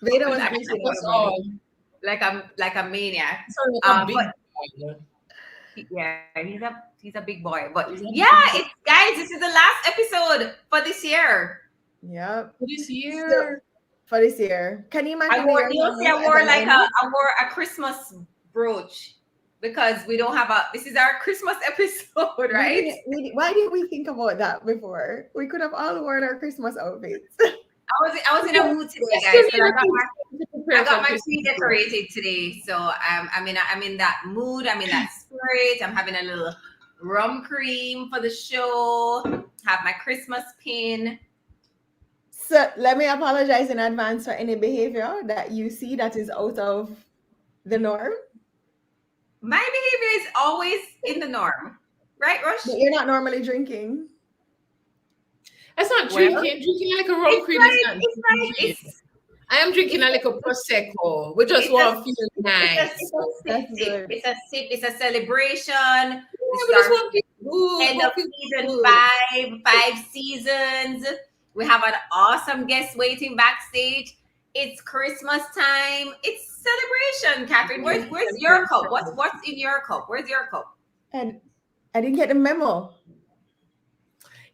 Veda was I missing was out about it. all. like a maniac. So like a big But boy. yeah, he's a big boy. But He's a yeah, big it's guys, this is the last episode for this year. Yep. this So year. for this year, can you I imagine the wore year you'll see coming as an end? I wore a Christmas brooch because we don't have a this is our Christmas episode, right? Why did we think about that before? We could have all worn our Christmas outfits. I was in a mood today, I still guys, need because a few to I prepare got for my Christmas. tree decorated today. So I'm in that mood. I'm in that spirit. I'm having a little rum cream for the show. Have my Christmas pin. So let me apologize in advance for any behavior that you see that is out of the norm. My behavior is always in the norm, right, Rush? But you're not normally drinking. That's not Well, drinking. Drinking like a rum cream is not drinking. I am drinking a little prosecco. We just want to feel nice. That's good. It's a sip. It's a celebration. Yeah, This we is just our want to feel good. end of season 5 seasons. We have an awesome guest waiting backstage. It's Christmas time. It's celebration, Catherine. Where's your cup? What's in your cup? Where's your cup? And I didn't get the memo.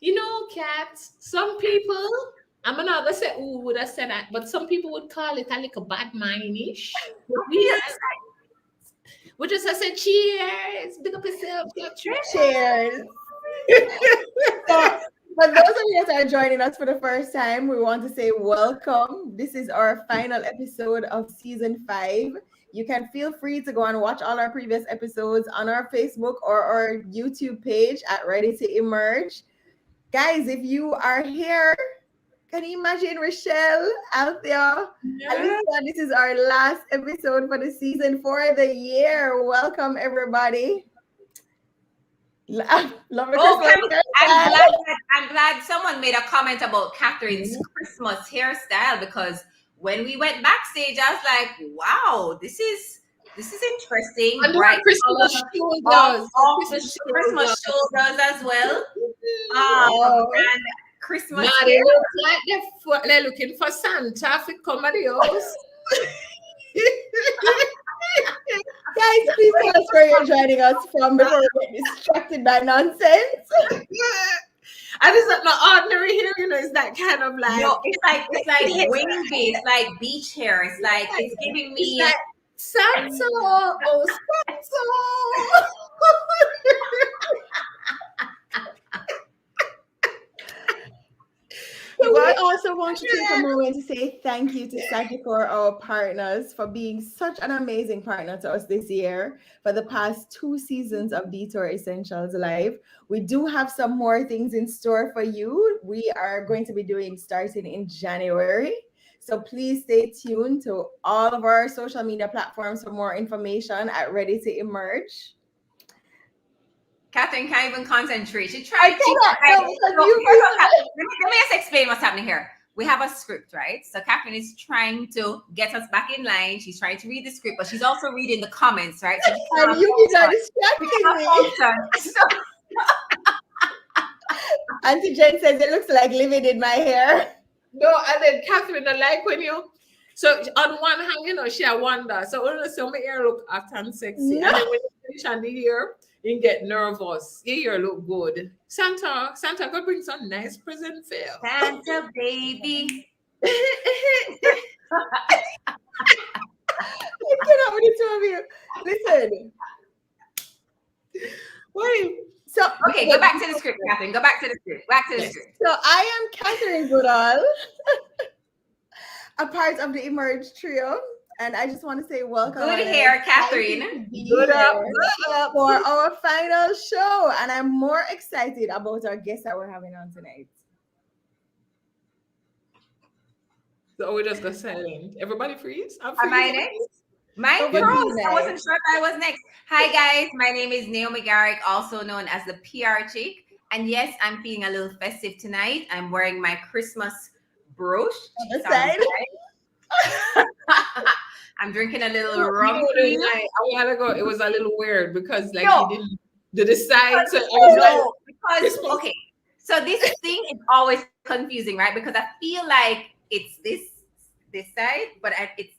You know, Kat, some people, I'm not gonna say who would have said that, but some people would call it a little bad mindish. We just say cheers, big up yourself, Cheers. So, for those of you that are joining us for the first time, we want to say welcome. This is our final episode of season 5. You can feel free to go and watch all our previous episodes on our Facebook or our YouTube page at Ready to Emerge. Guys, if you are here, can you imagine Rochelle out there? Alyssa, this is our last episode for the season for the year. Welcome, everybody. Love the Christmas hairstyle. I'm glad someone made a comment about Catherine's Christmas hairstyle, because when we went backstage, I was like, wow, this is interesting. And Bright Christmas colors, off the Christmas shoulders as well. And Christmas now they look like they're looking for Santa to come at the house. Guys, please tell us where you're joining us from before we get distracted by nonsense. And it's not ordinary hair, you know, it's that kind of like it's like wavy, it's like beach hair. It's giving me like Santa, oh Santa. We also want to take a moment to say thank you to Sagicor, our partners, for being such an amazing partner to us this year for the past 2 seasons of Detour Essentials Live. We do have some more things in store for you. We are going to be doing starting in January. So please stay tuned to all of our social media platforms for more information at Ready to Emerge. Catherine can't even concentrate. She tried. Let me just explain what's happening here. We have a script, right? So Catherine is trying to get us back in line. She's trying to read the script, but she's also reading the comments, right? So and you are distracting me. Auntie Jen says it looks like living in my hair. No, and then Catherine, I like when you. So on one hand, you know, she wonder. So when you see my hair look hot and sexy, and then when you finish on the hair, you get nervous. Your hair look good. Santa, go bring some nice present for you. Santa baby. I cannot with the two of you. Listen. Wait. So okay, go back to the script, Catherine. Go back to the script. So I am Catherine Goodall, a part of the Emerge trio. And I just want to say welcome. Good hair, Catherine. Good up for our final show. And I'm more excited about our guests that we're having on tonight. So we just go silent. Everybody freeze. Am I next? Mine froze. I wasn't sure if I was next. Hi guys, my name is Naomi Garrick, also known as the PR chick. And yes, I'm feeling a little festive tonight. I'm wearing my Christmas brooch. I'm drinking a little rum. A while ago, it was a little weird because he didn't decide to. Okay, so this thing is always confusing, right? Because I feel like it's this this side, but it's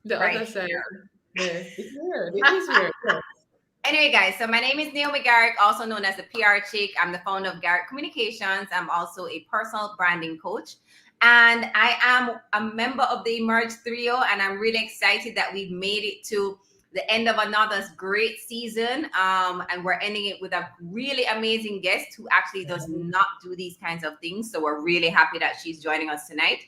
The right other side. here. Yeah, it's weird. It is weird. Yeah. Anyway, guys, so my name is Naomi Garrick, also known as the PR Chick. I'm the founder of Garrick Communications. I'm also a personal branding coach. And I am a member of the Emerge Trio, and I'm really excited that we've made it to the end of another great season. And we're ending it with a really amazing guest who actually does not do these kinds of things. So we're really happy that she's joining us tonight.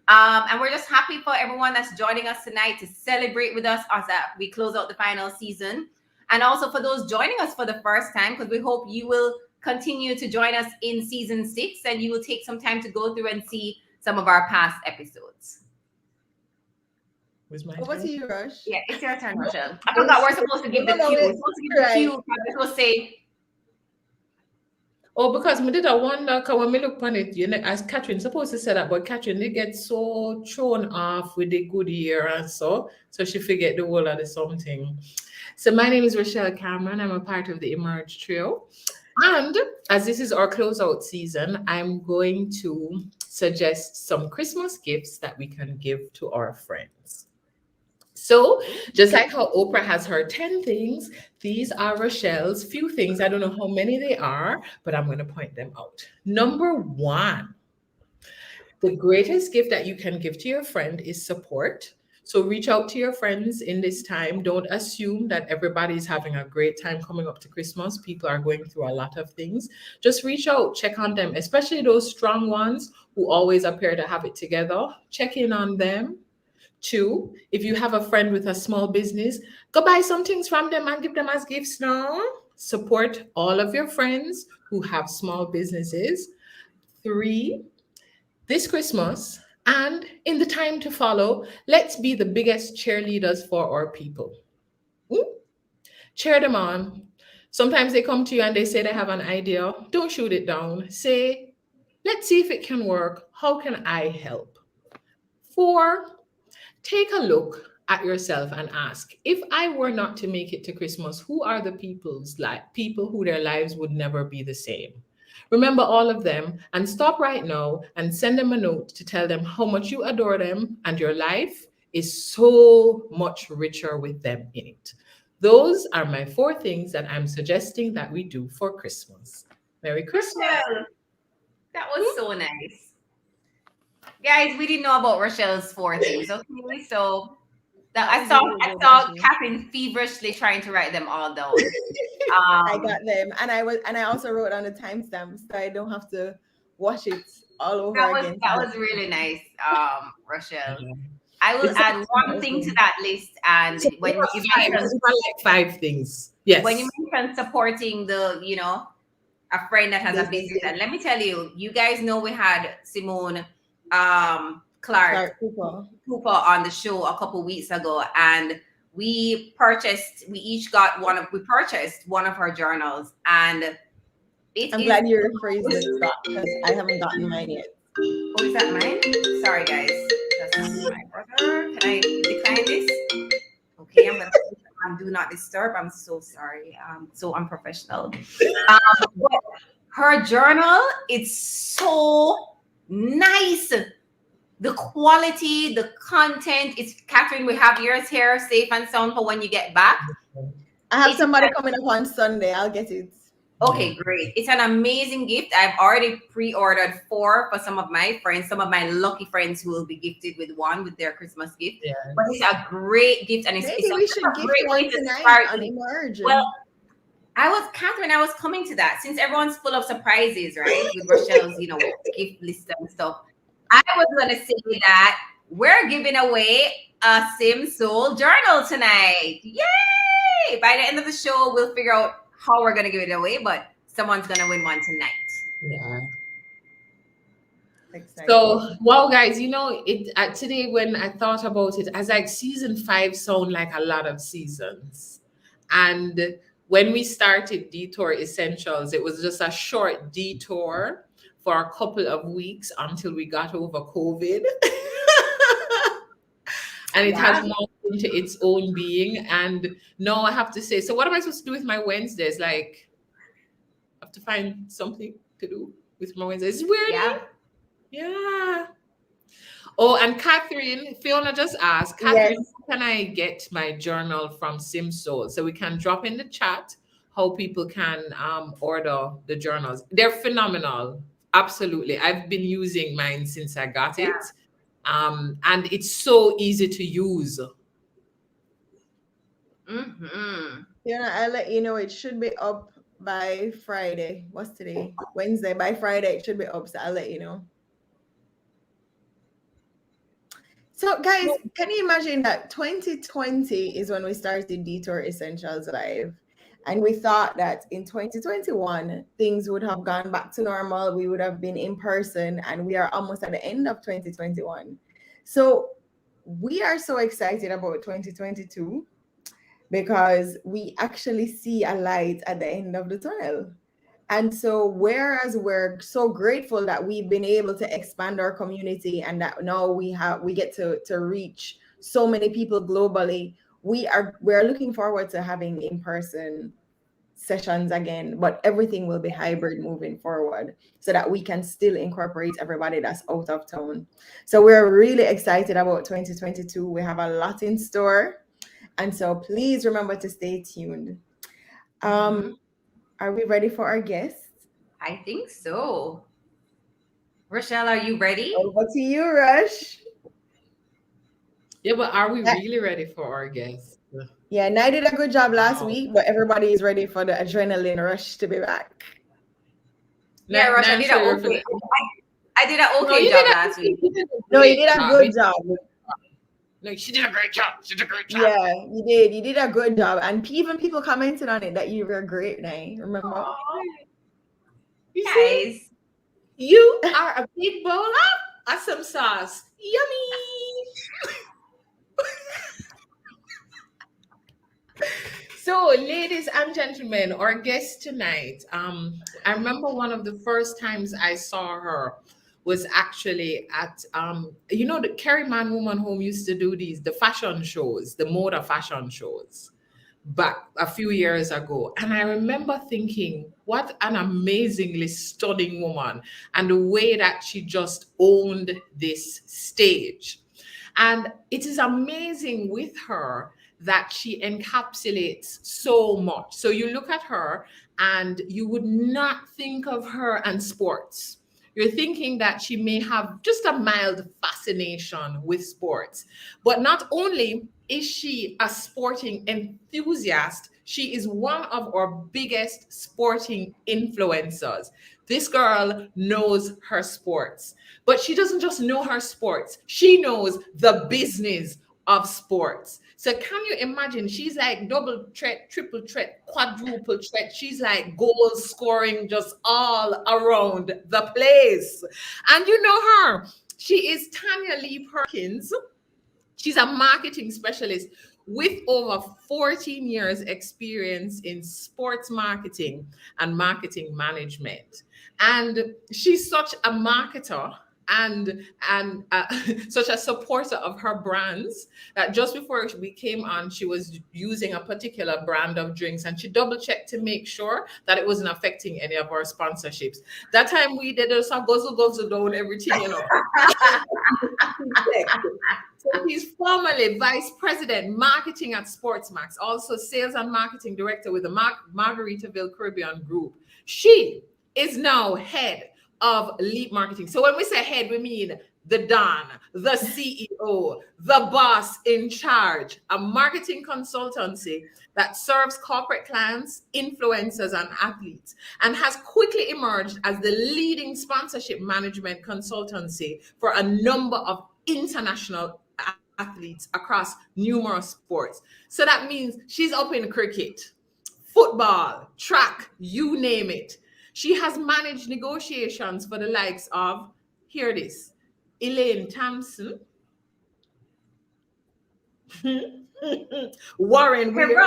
And we're just happy for everyone that's joining us tonight to celebrate with us as we close out the final season. And also for those joining us for the first time, because we hope you will continue to join us in season 6 and you will take some time to go through and see some of our past episodes. Over to you, Rush. Yeah, it's your turn, Rochelle. I forgot we're supposed to give the cue. We're supposed to give the cue. This will say. Oh, because me did I wonder, because when me look on it, you know, as Catherine supposed to say that, but Catherine, they get so thrown off with the good year and so she forget the whole of the something. So my name is Rochelle Cameron. I'm a part of the Emerge Trio. And as this is our closeout season, I'm going to suggest some Christmas gifts that we can give to our friends. So just like how Oprah has her 10 things, these are Rochelle's few things. I don't know how many they are, but I'm going to point them out. Number 1, the greatest gift that you can give to your friend is support. So reach out to your friends in this time. Don't assume that everybody's having a great time coming up to Christmas. People are going through a lot of things. Just reach out, check on them, especially those strong ones who always appear to have it together. Check in on them. 2, if you have a friend with a small business, go buy some things from them and give them as gifts now. Support all of your friends who have small businesses. 3, this Christmas and in the time to follow, let's be the biggest cheerleaders for our people. Cheer them on. Sometimes they come to you and they say they have an idea. Don't shoot it down. Say, let's see if it can work. How can I help? 4, take a look at yourself and ask, if I were not to make it to Christmas, who are the people who their lives would never be the same? Remember all of them and stop right now and send them a note to tell them how much you adore them and your life is so much richer with them in it. Those are my 4 things that I'm suggesting that we do for Christmas. Merry Christmas. Rochelle, that was so nice. Guys, we didn't know about Rochelle's 4 things, okay? So I saw Catherine feverishly trying to write them all down. I got them, and I also wrote on the timestamps so I don't have to watch it all over again. That was really nice, Rochelle. I will add one thing to that list, and so when you mentioned like 5 things, yes. When you mentioned supporting a friend that has a business, and let me tell you, you guys know we had Simone Clark Cooper on the show a couple weeks ago, and we purchased one of her journals, and I'm glad you're rephrasing that because I haven't gotten mine yet. Oh, is that mine? Sorry, guys. That's not mine, brother. Can I decline this? Okay, I'm gonna do not disturb. I'm so sorry. So unprofessional. But her journal, it's so nice. The quality, the content. It's Catherine. We have yours here, safe and sound for when you get back. I have somebody coming up on Sunday. I'll get it. Okay, great. It's an amazing gift. I've already pre-ordered 4 for some of my friends, some of my lucky friends who will be gifted with one with their Christmas gift. Yes. But it's a great gift, and it's we should a great way to start on Emerge. Well, Catherine, I was coming to that since everyone's full of surprises, right? With Rochelle's, gift list and stuff. I was going to say that we're giving away a Sim Soul journal tonight. Yay! By the end of the show, we'll figure out how we're going to give it away, but someone's going to win one tonight. Yeah. Exciting. So, wow, guys, today when I thought about it, as like season 5 sound like a lot of seasons. And when we started Detour Essentials, it was just a short detour for a couple of weeks until we got over COVID. And it has morphed into its own being. And now I have to say, so what am I supposed to do with my Wednesdays? Like, I have to find something to do with my Wednesdays. It's weird. Yeah. Yeah. Oh, and Catherine, Fiona just asked, Yes. Catherine, how can I get my journal from Simsoul? So we can drop in the chat how people can order the journals. They're phenomenal. Absolutely. I've been using mine since I got Yeah. it. And it's so easy to use. Mm-hmm. I'll let you know it should be up by Friday. What's today? Wednesday. By Friday, it should be up. So I'll let you know. So, guys, can you imagine that 2020 is when we started Detour Essentials Live? And we thought that in 2021, things would have gone back to normal. We would have been in person, and we are almost at the end of 2021. So, we are so excited about 2022 because we actually see a light at the end of the tunnel. And so, whereas we're so grateful that we've been able to expand our community and that now we get to reach so many people globally, we're looking forward to having in-person sessions again, but everything will be hybrid moving forward so that we can still incorporate everybody that's out of town. So we're really excited about 2022. We have a lot in store. And so please remember to stay tuned. Are we ready for our guests? I think so. Rochelle, are you ready? Over to you, Rush. Yeah, but are we really ready for our guests? Yeah, and I did a good job last Wow. week, but everybody is ready for the adrenaline rush to be back. Yeah, Rochelle, I did an okay. I did an okay job last week. No, you did a good job. Like, she did a great job. She did a great job. Yeah, you did. You did a good job. And even people commented on it that you were great, Nay. Remember? You Guys. see? You are a big bowl of awesome sauce. Yummy. So, ladies and gentlemen, our guest tonight, I remember one of the first times I saw her was actually at, the Kerry Man Woman Home used to do the fashion shows, the motor fashion shows back a few years ago. And I remember thinking, what an amazingly stunning woman, and the way that she just owned this stage. And it is amazing with her that she encapsulates so much. So you look at her and you would not think of her and sports. You're thinking that she may have just a mild fascination with sports. But not only is she a sporting enthusiast, she is one of our biggest sporting influencers. This girl knows her sports, but she doesn't just know her sports. She knows the business of sports. So can you imagine? She's like double threat, triple threat, quadruple threat. She's like goal scoring just all around the place. And you know her. She is Tanya Lee Perkins. She's a marketing specialist with over 14 years experience in sports marketing and marketing management. And she's such a marketer and such a supporter of her brands that just before we came on, she was using a particular brand of drinks, and she double checked to make sure that it wasn't affecting any of our sponsorships. That time we did a guzzle down everything, you know. So he's formerly Vice President Marketing at Sportsmax, also Sales and Marketing Director with the Margaritaville Caribbean Group. She is now head of Leap Marketing. So when we say head, we mean the Don, the CEO, the boss in charge, a marketing consultancy that serves corporate clients, influencers, and athletes, and has quickly emerged as the leading sponsorship management consultancy for a number of international athletes across numerous sports. So that means she's up in cricket, football, track, you name it. She has managed negotiations for the likes of, hear this, Elaine Thompson, Warren Weir,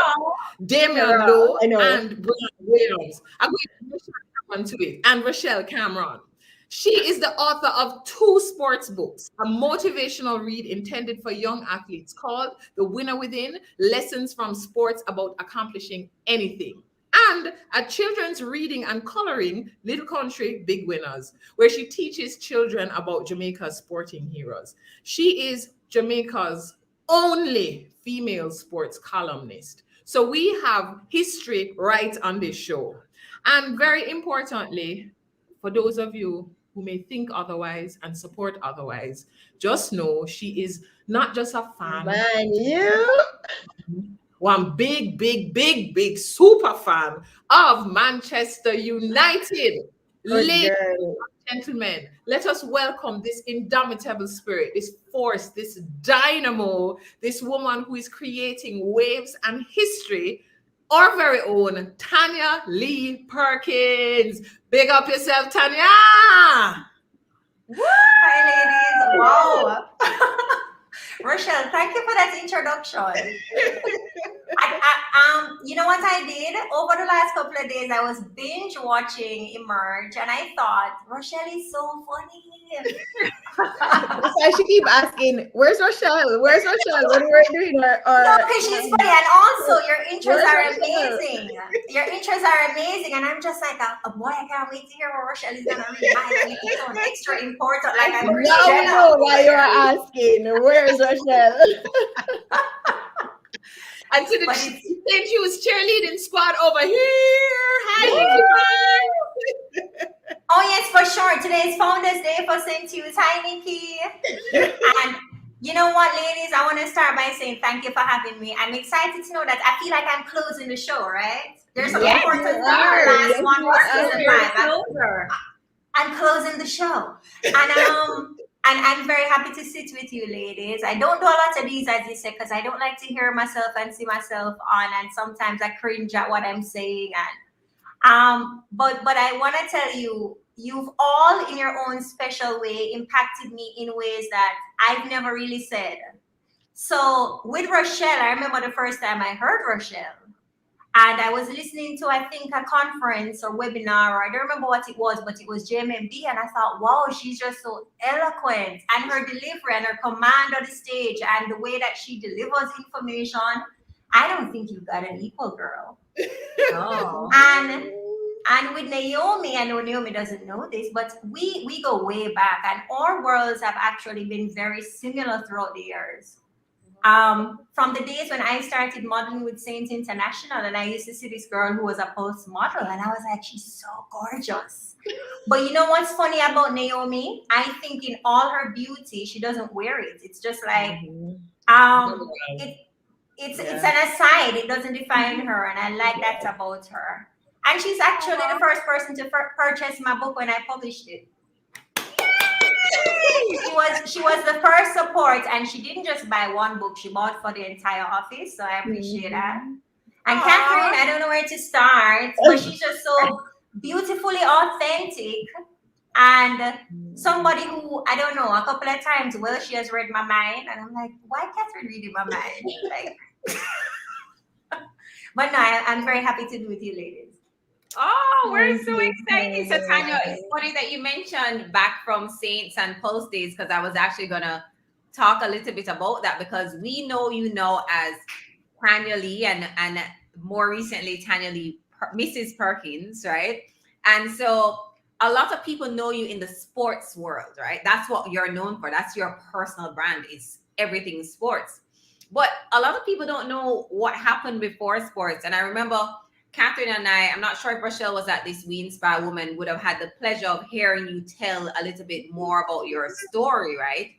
Damian Lowe, and Brian Williams. I'm going to one to it, and Rochelle Cameron. She is the author of 2 sports books, a motivational read intended for young athletes called The Winner Within, Lessons from Sports About Accomplishing Anything, and a children's reading and coloring, Little Country Big Winners, where she teaches children about Jamaica's sporting heroes. She is Jamaica's only female sports columnist. So we have history right on this show. And very importantly, for those of you who may think otherwise and support otherwise, just know she is not just a fan. Man, you. One big super fan of Manchester United. Ladies and gentlemen, let us welcome this indomitable spirit, this force, this dynamo, this woman who is creating waves and history, our very own Tanya Lee Perkins. Big up yourself, Tanya. Hi, ladies. Wow. Rochelle, thank you for that introduction. You know what I did? Over the last couple of days, I was binge watching Emerge, and I thought, Rochelle is so funny. That's why she keep asking, where's Rochelle? Where's Rochelle? What are we doing? No, because she's funny, and also your intros are amazing. Your intros are amazing, and I'm just like, oh boy, I can't wait to hear what Rochelle is gonna read. It's so extra important. Like I know why you are asking. Where's Rochelle? And so she was cheerleading squad over here. Hi, Nikki. Oh yes, for sure. Today is Founders Day for St. Hughes. Hi, Nikki. And you know what, ladies? I want to start by saying thank you for having me. I'm excited to know that I feel like I'm closing the show, right? There's some important last one for season 5. I'm closing the show. And I'm very happy to sit with you, ladies. I don't do a lot of these, as you said, because I don't like to hear myself and see myself on, and sometimes I cringe at what I'm saying. And but I want to tell you, you've all, in your own special way, impacted me in ways that I've never really said. So with Rochelle, I remember the first time I heard Rochelle. And I was listening to, I think, a conference or webinar, or I don't remember what it was, but it was JMMD. And I thought, wow, she's just so eloquent. And her delivery and her command on the stage and the way that she delivers information, I don't think you've got an equal, girl. Oh. And with Naomi, I know Naomi doesn't know this, but we go way back. And our worlds have actually been very similar throughout the years. From the days when I started modeling with Saint International, and I used to see this girl who was a post model, and I was like, she's so gorgeous. But you know what's funny about Naomi? I think in all her beauty, she doesn't wear it. It's just like, it's an aside. It doesn't define her, and I like that about her. And she's actually the first person to purchase my book when I published it. She was the first support, and she didn't just buy one book, she bought for the entire office, so I appreciate that. And Catherine, I don't know where to start, but she's just so beautifully authentic, and somebody who, I don't know, a couple of times, well, she has read my mind, and I'm like, why Catherine reading my mind? Like, but no, I'm very happy to be with you, ladies. Oh, we're so excited. So Tanya, it's funny that you mentioned back from Saints and Post days, because I was actually gonna talk a little bit about that, because we know you know as Tanya Lee and more recently Tanya Lee, Mrs. Perkins, right? And so a lot of people know you in the sports world, right? That's what you're known for. That's your personal brand, is everything sports. But a lot of people don't know what happened before sports. And I remember Catherine and I'm not sure if Rochelle was at this We Inspire Woman, would have had the pleasure of hearing you tell a little bit more about your story, right?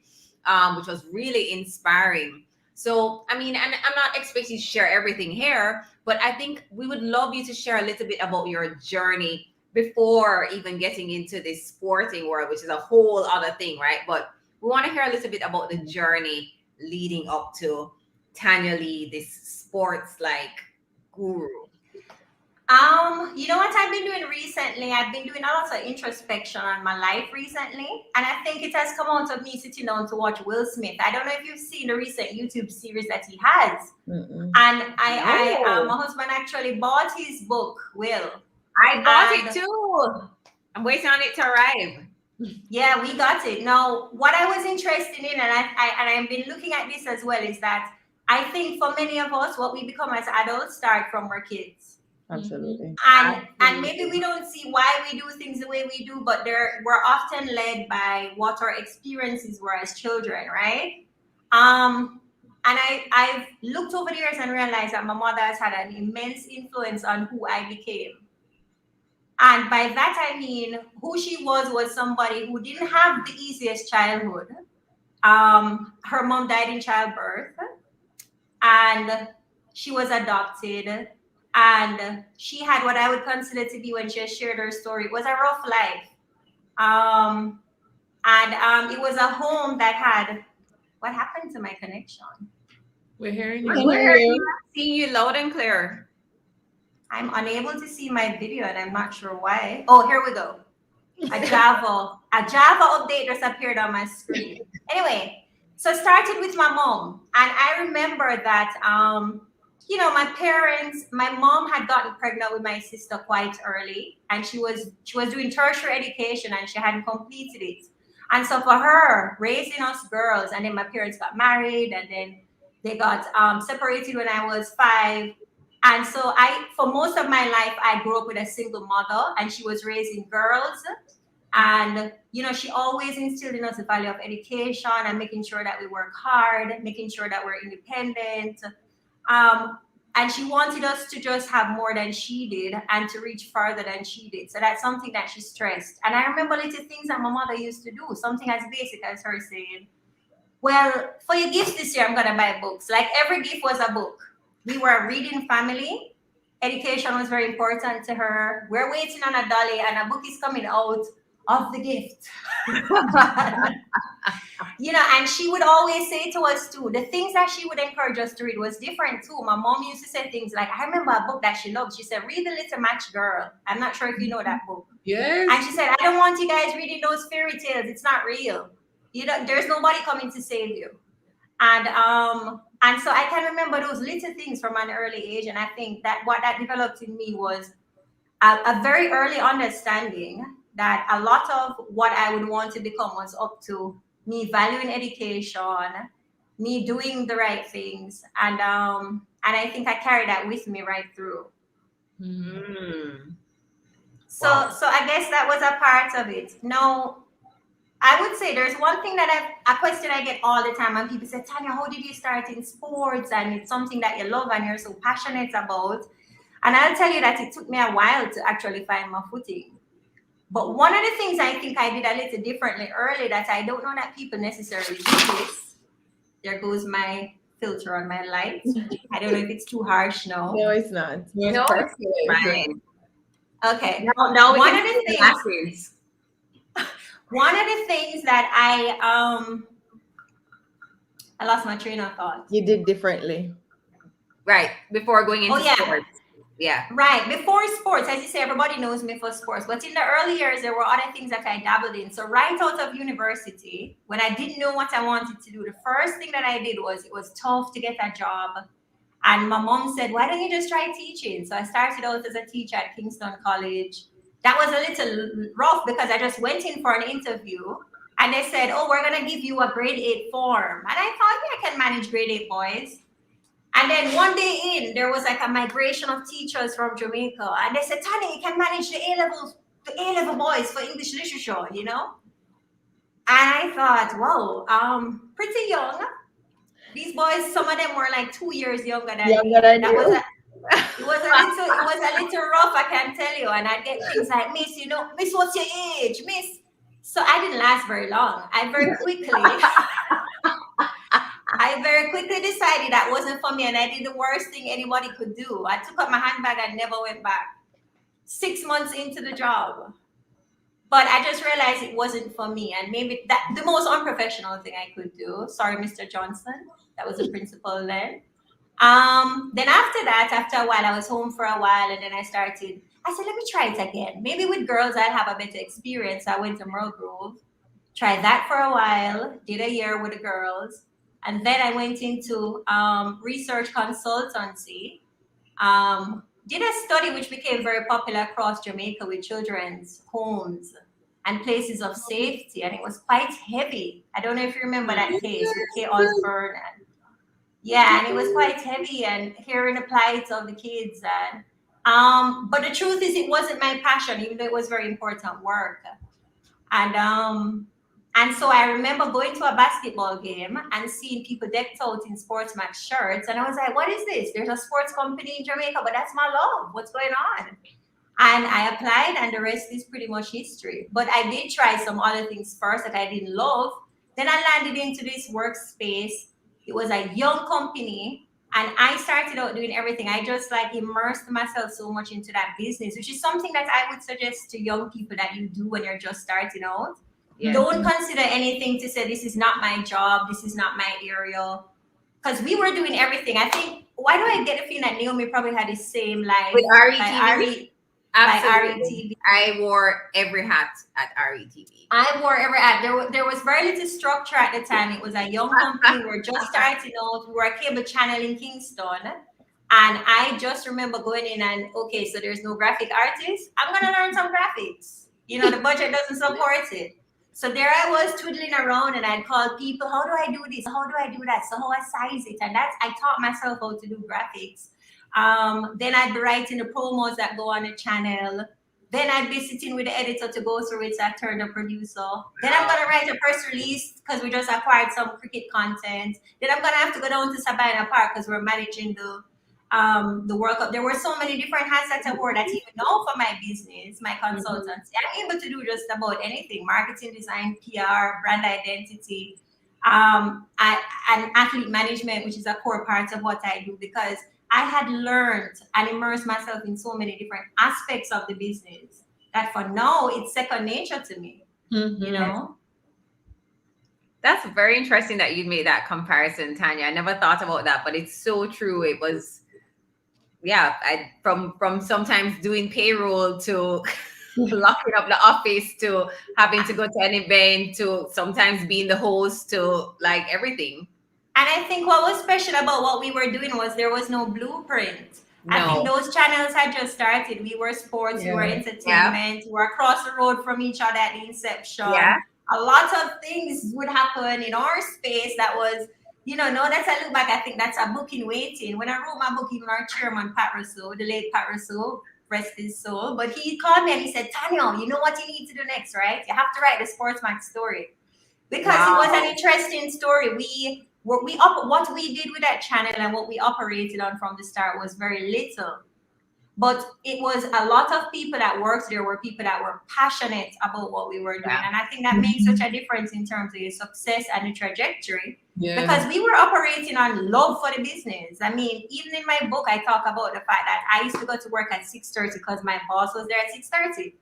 Which was really inspiring. So, I mean, and I'm not expecting you to share everything here, but I think we would love you to share a little bit about your journey before even getting into this sporting world, which is a whole other thing, right? But we want to hear a little bit about the journey leading up to Tanya Lee, this sports-like guru. You know what I've been doing recently? I've been doing a lot of introspection on my life recently. And I think it has come out of me sitting down to watch Will Smith. I don't know if you've seen the recent YouTube series that he has. And my husband actually bought his book, Will. I bought it too. I'm waiting on it to arrive. Yeah, we got it. Now, what I was interested in, and I've been looking at this as well, is that I think for many of us, what we become as adults start from our kids. Absolutely. And maybe we don't see why we do things the way we do, but we're often led by what our experiences were as children, right? And I've looked over the years and realized that my mother has had an immense influence on who I became. And by that I mean who she was somebody who didn't have the easiest childhood. Her mom died in childbirth, and she was adopted, and she had what I would consider to be, when she has shared her story, it was a rough life. And it was a home that had, what happened to my connection? We're hearing you. Hear you. Seeing you loud and clear. I'm unable to see my video and I'm not sure why. Oh, here we go. A Java update just appeared on my screen. Anyway, so I started with my mom, and I remember that my mom had gotten pregnant with my sister quite early, and she was doing tertiary education and she hadn't completed it. And so for her, raising us girls, and then my parents got married, and then they got separated when I was 5. And so for most of my life, I grew up with a single mother, and she was raising girls. And, she always instilled in us the value of education and making sure that we work hard, making sure that we're independent. And she wanted us to just have more than she did and to reach further than she did. So that's something that she stressed. And I remember little things that my mother used to do, something as basic as her saying, well, for your gifts this year, I'm going to buy books. Like every gift was a book. We were a reading family. Education was very important to her. We're waiting on a dolly and a book is coming out of the gift. And she would always say to us too, the things that she would encourage us to read was different too. My mom used to say things like, I remember a book that she loved. She said, read The Little Match Girl. I'm not sure if you know that book. Yes. And she said, I don't want you guys reading those fairy tales. It's not real. There's nobody coming to save you. And so I can remember those little things from an early age. And I think that what that developed in me was a very early understanding that a lot of what I would want to become was up to me valuing education, me doing the right things. And I think I carried that with me right through. Mm. So I guess that was a part of it. No, I would say there's one thing a question I get all the time when people say, Tanya, how did you start in sports? And it's something that you love and you're so passionate about. And I'll tell you that it took me a while to actually find my footing. But one of the things I think I did a little differently early that I don't know that people necessarily do this. There goes my filter on my light. I don't know if it's too harsh now. No, it's not. No, it's fine. Okay. Now one of the things that I lost my train of thought. You did differently. Right. Before going into sports. Yeah. Right. Before sports, as you say, everybody knows me for sports. But in the early years, there were other things that I dabbled in. So right out of university, when I didn't know what I wanted to do, the first thing that I did was, it was tough to get a job. And my mom said, why don't you just try teaching? So I started out as a teacher at Kingston College. That was a little rough because I just went in for an interview and they said, oh, we're going to give you a grade 8 form. And I thought, yeah, I can manage grade 8 boys. And then one day in, there was like a migration of teachers from Jamaica. And they said, Tanya, you can manage the A-level boys for English literature, And I thought, wow, pretty young. These boys, some of them were like 2 years younger than me. It was a little rough, I can tell you. And I'd get things like, Miss, Miss, what's your age, Miss? So I didn't last very long. I very quickly decided that wasn't for me, and I did the worst thing anybody could do. I took up my handbag and never went back. 6 months into the job. But I just realized it wasn't for me, and maybe that the most unprofessional thing I could do. Sorry, Mr. Johnson. That was the principal then. Then after that, after a while, I was home for a while, and then I said, let me try it again. Maybe with girls, I'll have a better experience. I went to Merle Grove, tried that for a while, did a year with the girls. And then I went into research consultancy, did a study which became very popular across Jamaica with children's homes and places of safety. And it was quite heavy. I don't know if you remember that case with Kay Osborne. And it was quite heavy and hearing the plight of the kids. And But the truth is, it wasn't my passion, even though it was very important work. And so I remember going to a basketball game and seeing people decked out in sports match shirts, and I was like, "What is this? There's a sports company in Jamaica, but that's my love. What's going on?" And I applied, and the rest is pretty much history. But I did try some other things first that I didn't love. Then I landed into this workspace. It was a young company, and I started out doing everything. I just like immersed myself so much into that business, which is something that I would suggest to young people that you do when you're just starting out. Yeah. Don't consider anything to say, this is not my job, this is not my area. Because we were doing everything. I think, why do I get a feeling that Naomi probably had the same life with RETV? Absolutely. I wore every hat at RETV. I wore every hat. There was very little structure at the time. It was a young company. We were just starting out. We were a cable channel in Kingston. And I just remember going in and, okay, so there's no graphic artist. I'm going to learn some graphics. You know, the budget doesn't support it. So there I was twiddling around, and I'd call people, how do I do this? How do I do that? So how I size it? And I taught myself how to do graphics. Then I'd be writing the promos that go on the channel. Then I'd be sitting with the editor to go through it, so I turned the producer. Then I'm going to write a press release because we just acquired some cricket content. Then I'm going to have to go down to Sabina Park because we're managing the World Cup. There were so many different hats that I wore that even now for my business, my consultancy, I'm able to do just about anything: marketing, design, PR, brand identity, and athlete management, which is a core part of what I do, because I had learned and immersed myself in so many different aspects of the business that for now it's second nature to me. You know. That's very interesting that you made that comparison, Tanya. I never thought about that, but it's so true. It was, from sometimes doing payroll to locking up the office to having to go to an event to sometimes being the host to like everything. And I think what was special about what we were doing was there was no blueprint. No. I think those channels had just started. We were sports, we were entertainment, we were across the road from each other at the inception. Yeah. A lot of things would happen in our space that was, that's I look back, I think that's a book in waiting. When I wrote my book, even our chairman, Pat Russell, the late Pat Russell, rest his soul, but he called me and he said, Tanya, you know what you need to do next, right? You have to write the Sportsman story. Because it was an interesting story. What we did with that channel and what we operated on from the start was very little. But it was a lot of people that worked there were people that were passionate about what we were doing. And I think that makes such a difference in terms of your success and the trajectory. Yeah. Because we were operating on love for the business. I mean, even in my book, I talk about the fact that I used to go to work at 6:30 because my boss was there at 6:30.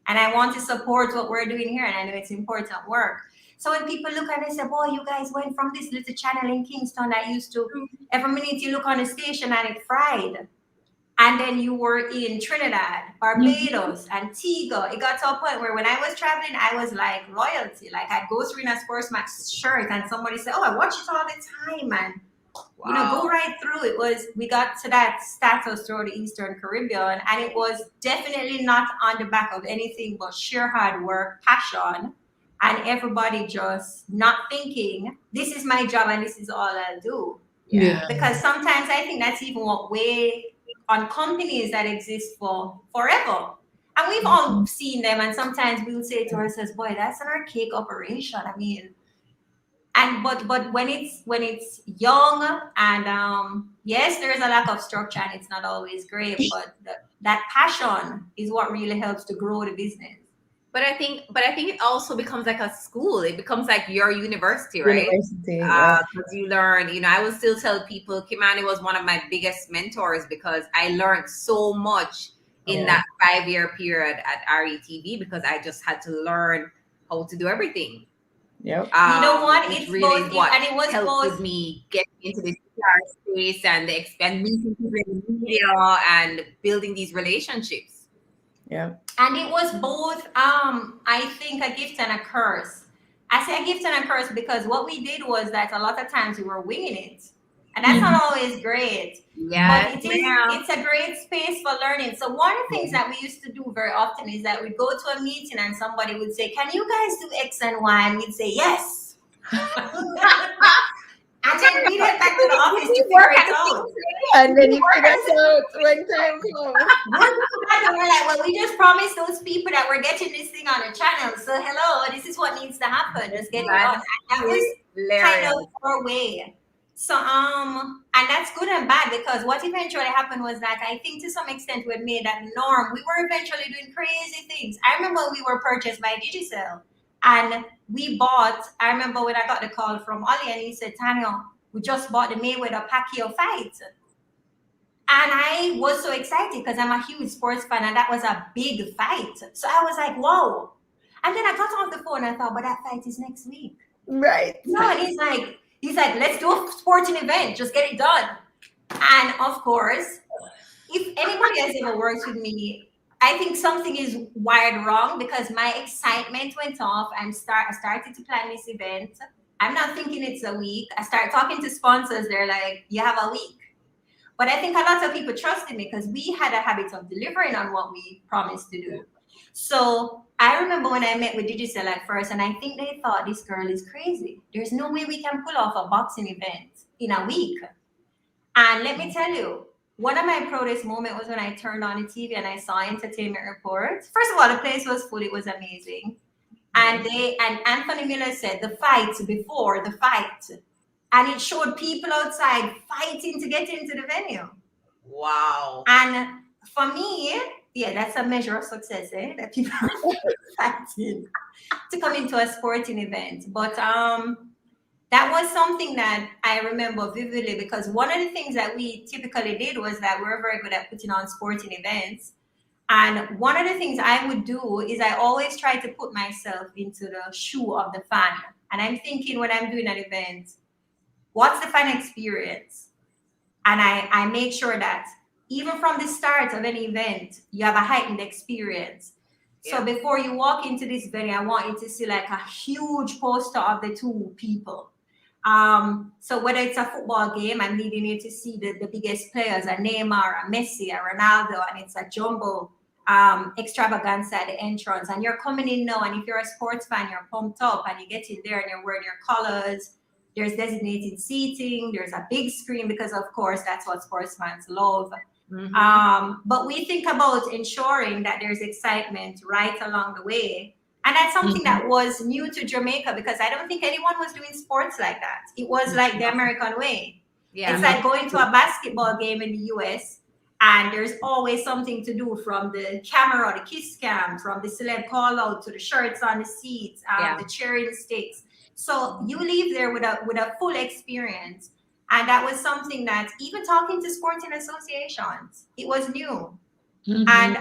And I want to support what we're doing here. And I know it's important work. So when people look at it and say, boy, you guys went from this little channel in Kingston that used to, every minute you look on the station and it fried. And then you were in Trinidad, Barbados, Antigua. It got to a point where when I was traveling, I was like royalty. Like I'd go through in a Sports Max shirt and somebody said, oh, I watch it all the time. And, go right through. We got to that status through the Eastern Caribbean. And it was definitely not on the back of anything but sheer hard work, passion. And everybody just not thinking, this is my job and this is all I'll do. Yeah. Because sometimes I think that's even what way on companies that exist for forever. And we've all seen them. And sometimes we'll say to ourselves, boy, that's an archaic operation. I mean, but when it's young and yes, there's a lack of structure and it's not always great, but that passion is what really helps to grow the business. But I think it also becomes like a school. It becomes like your university, right? Because you learn, I will still tell people Kimani was one of my biggest mentors because I learned so much in that 5-year period at RETV because I just had to learn how to do everything. Yep. You know what? It's really both, what and it was helped both. With me getting into this PR space and meeting people in the media and building these relationships. Yeah. And it was both, I think, a gift and a curse. I say a gift and a curse because what we did was that a lot of times we were winging it. And that's not always great. Yeah. But it's a great space for learning. So one of the things that we used to do very often is that we'd go to a meeting and somebody would say, can you guys do X and Y? And we'd say, yes. And then we'd head back to the office to figure it out. And then you figure out when time comes. We're like, well, we just promised those people that we're getting this thing on the channel. So hello, this is what needs to happen. Just get it done. And that was kind of our way. So and that's good and bad, because what eventually happened was that I think to some extent we had made that norm. We were eventually doing crazy things. I remember we were purchased by Digicel, and we bought. I remember when I got the call from Ollie, and he said, "Tanya, we just bought the Mayweather Pacquiao fight." And I was so excited because I'm a huge sports fan, and that was a big fight. So I was like, "Whoa!" And then I got off the phone and I thought, "But that fight is next week." Right. No, and he's like, let's do a sporting event, just get it done. And of course, if anybody has ever worked with me, I think something is wired wrong, because my excitement went off and I started to plan this event. I'm not thinking it's a week. I start talking to sponsors. They're like, you have a week. But I think a lot of people trusted me because we had a habit of delivering on what we promised to do. So I remember when I met with Digicel at first, and I think they thought this girl is crazy. There's no way we can pull off a boxing event in a week. And let me tell you, one of my proudest moments was when I turned on the TV and I saw Entertainment Reports. First of all, the place was full. It was amazing. And Anthony Miller said the fight before the fight. And it showed people outside fighting to get into the venue. Wow. And for me, yeah, that's a measure of success, that people are fighting to come into a sporting event. But that was something that I remember vividly, because one of the things that we typically did was that we were very good at putting on sporting events. And one of the things I would do is I always try to put myself into the shoe of the fan. And I'm thinking, when I'm doing an event, what's the fan experience? And I make sure that even from the start of any event, you have a heightened experience. Yeah. So before you walk into this venue, I want you to see like a huge poster of the two people. So whether it's a football game, I'm leading you to see the biggest players, a Neymar, a Messi, a Ronaldo, and it's a jumbo extravaganza at the entrance. And you're coming in now, and if you're a sports fan, you're pumped up, and you get in there and you're wearing your colors. There's designated seating. There's a big screen, because of course that's what sports fans love. Mm-hmm. But we think about ensuring that there's excitement right along the way. And that's something that was new to Jamaica, because I don't think anyone was doing sports like that. It was like the American way. Yeah. It's like going to a basketball game in the US, and there's always something to do, from the camera, the kiss cam, from the celeb call out to the shirts on the seats, the cheering sticks. So you leave there with a full experience. And that was something that, even talking to sporting associations, it was new. Mm-hmm. And,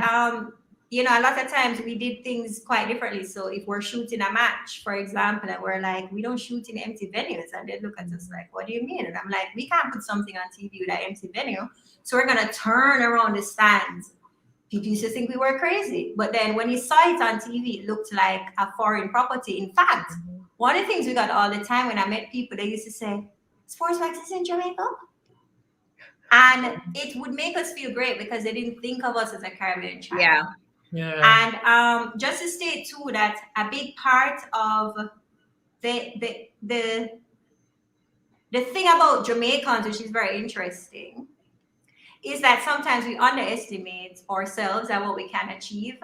a lot of times we did things quite differently. So if we're shooting a match, for example, and we're like, we don't shoot in empty venues. And they look at us like, what do you mean? And I'm like, we can't put something on TV with an empty venue. So we're going to turn around the stands. People used to think we were crazy. But then when you saw it on TV, it looked like a foreign property. In fact, one of the things we got all the time when I met people, they used to say, Sports Max is in Jamaica? And it would make us feel great, because they didn't think of us as a Caribbean child. Yeah. And just to state too, that a big part of the thing about Jamaicans, which is very interesting, is that sometimes we underestimate ourselves and what we can achieve.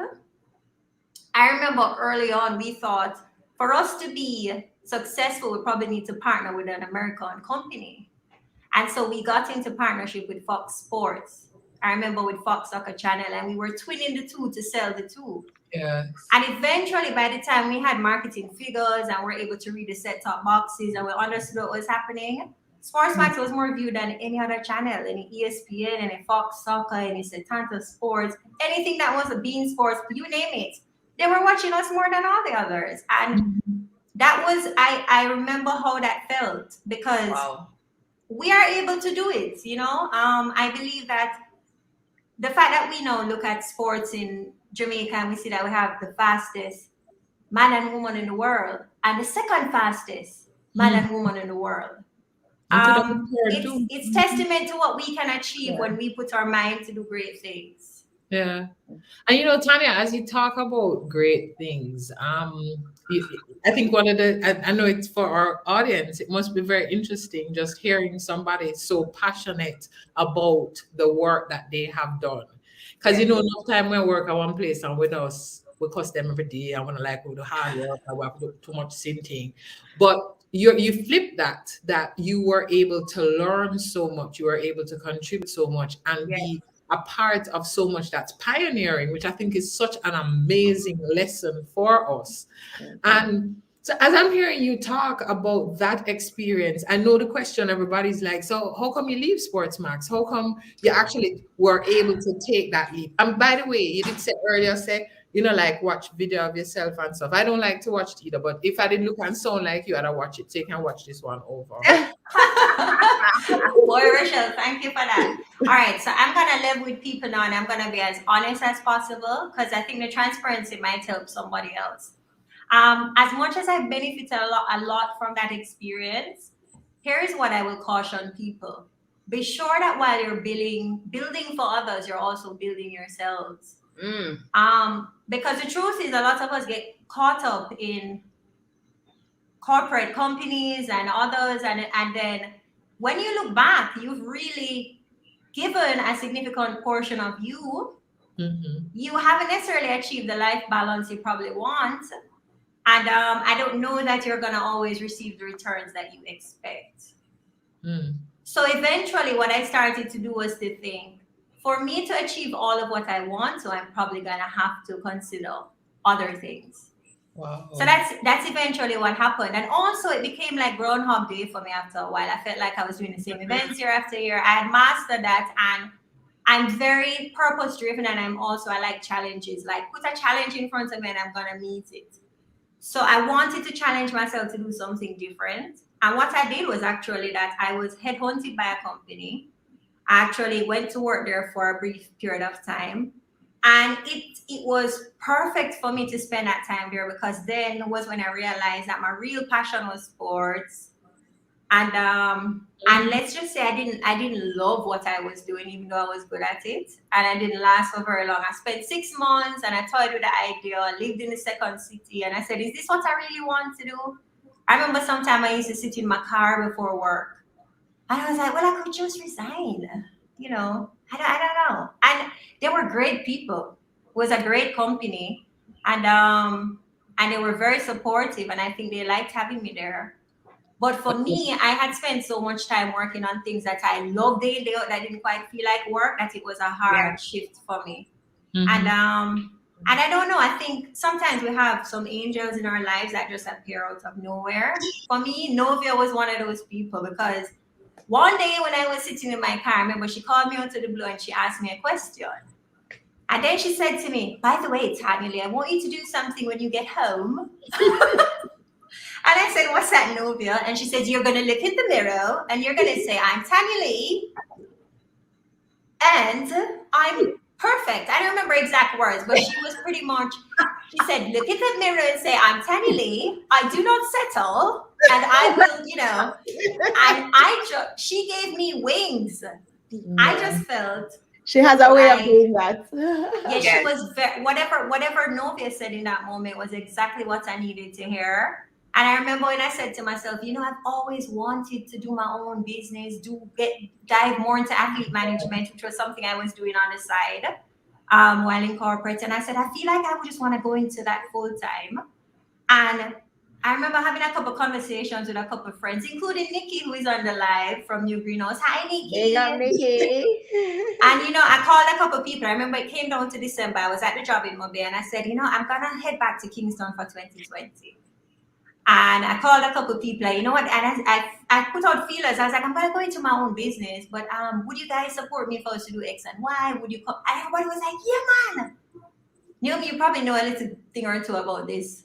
I remember early on, we thought for us to be successful, we probably need to partner with an American company. And so we got into partnership with Fox Sports. I remember with Fox Soccer Channel, and we were twinning the two to sell the two. Yes. And eventually, by the time we had marketing figures and were able to read the set-top boxes and we understood what was happening, Sports Max was more viewed than any other channel, any ESPN, any Fox Soccer, any Setanta Sports, anything that was a Bean Sports, you name it. They were watching us more than all the others. And that was, I remember how that felt, because we are able to do it, I believe that the fact that we now look at sports in Jamaica and we see that we have the fastest man and woman in the world and the second fastest man and woman in the world. It's testament to what we can achieve when we put our mind to do great things. Yeah. And Tanya, as you talk about great things, I think one of the, I know it's for our audience, it must be very interesting just hearing somebody so passionate about the work that they have done. Because, you know, enough time when I work at one place and with us, we cuss them every day. I want to like do hard work. I work do too much same thing. But you flip that you were able to learn so much, you were able to contribute so much and be a part of so much that's pioneering, which I think is such an amazing lesson for us. And so as I'm hearing you talk about that experience, I know the question everybody's like, so how come you leave Sports Max? How come you actually were able to take that leap? And by the way, you did say earlier, you know, like watch video of yourself and stuff. I don't like to watch it either, but if I didn't look and sound like you, I'd watch it. So you can watch this one over. Boy, Rachel, thank you for that. All right, so I'm gonna live with people now, and I'm gonna be as honest as possible because I think the transparency might help somebody else. As much as I've benefited a lot from that experience, here's what I will caution people: be sure that while you're building for others, you're also building yourselves. Because the truth is, a lot of us get caught up in corporate companies and others, and then when you look back, you've really given a significant portion of you. You haven't necessarily achieved the life balance you probably want, and I don't know that you're gonna always receive the returns that you expect. So eventually, what I started to do was to think, for me to achieve all of what I want, so I'm probably gonna have to consider other things. Wow. So that's eventually what happened. And also it became like Groundhog Day for me after a while. I felt like I was doing the same events year after year. I had mastered that, and I'm very purpose driven, and I like challenges. Like, put a challenge in front of me and I'm gonna meet it. So I wanted to challenge myself to do something different. And what I did was actually that I was headhunted by a company. I actually went to work there for a brief period of time. And it was perfect for me to spend that time there, because then was when I realized that my real passion was sports. And let's just say I didn't love what I was doing, even though I was good at it. And I didn't last for very long. I spent 6 months and I toyed with the idea. I lived in the second city and I said, is this what I really want to do? I remember sometime I used to sit in my car before work. And I was like, well, I could just resign. You know, I don't know. And they were great people. It was a great company. And they were very supportive. And I think they liked having me there. But for me, I had spent so much time working on things that I loved day in, day out, that didn't quite feel like work, that it was a hard shift for me. And I don't know, I think sometimes we have some angels in our lives that just appear out of nowhere. For me, Novia was one of those people, because one day when I was sitting in my car, I remember she called me out of the blue and she asked me a question. And then she said to me, by the way, Tanya Lee, I want you to do something when you get home. And I said, what's that, Novia? And she said, you're going to look in the mirror and you're going to say, I'm Tanya Lee and I'm perfect. I don't remember exact words, but she was pretty much, she said, look in the mirror and say, I'm Tanya Lee. I do not settle. And I will, you know, and she gave me wings. I just felt. She has a way of doing that. Yeah, she was whatever Novia said in that moment was exactly what I needed to hear. And I remember when I said to myself, you know, I've always wanted to do my own business, dive more into athlete management, which was something I was doing on the side while in corporate. And I said, I feel like I would just want to go into that full time. And I remember having a couple of conversations with a couple of friends, including Nikki, who is on the live from New Greenhouse. Hi, Nikki. Hey, Nikki. And, you know, I called a couple of people. I remember it came down to December. I was at the job in Mobile, and I said, you know, I'm going to head back to Kingston for 2020. And I called a couple of people, you know what, and I put out feelers. I was like, I'm going to go into my own business, but would you guys support me for us to do X and Y? Would you come? And everybody was like, yeah, man. You probably know a little thing or two about this.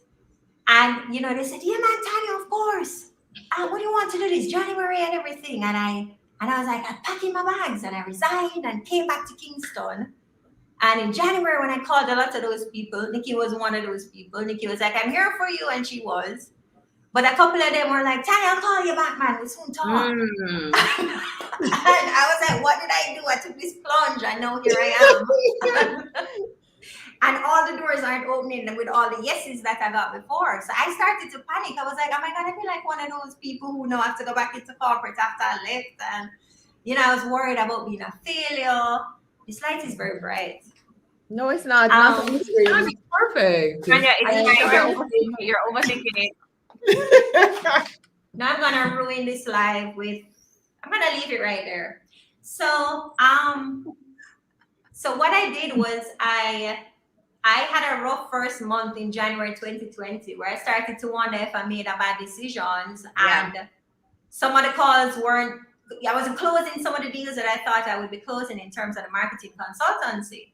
And, you know, they said, yeah, man, Tanya, of course. What do you want to do this January and everything? And I was like, I'm packing my bags, and I resigned and came back to Kingston. And in January, when I called a lot of those people, Nikki was one of those people. Nikki was like, I'm here for you, and she was. But a couple of them were like, Tanya, I'll call you back, man. We'll soon talk. And I was like, what did I do? I took this plunge. I know here I am. And all the doors aren't opening with all the yeses that I got before. So I started to panic. I was like, am I going to be like one of those people who now have to go back into corporate after I left? And, I was worried about being a failure. This light is very bright. No, it's not. Not on the screen. It's perfect. Tanya, you're overthinking it. Now I'm going to ruin this live with, I'm going to leave it right there. So what I did was I had a rough first month in January 2020 where I started to wonder if I made a bad decisions, and some of the calls I wasn't closing some of the deals that I thought I would be closing in terms of the marketing consultancy.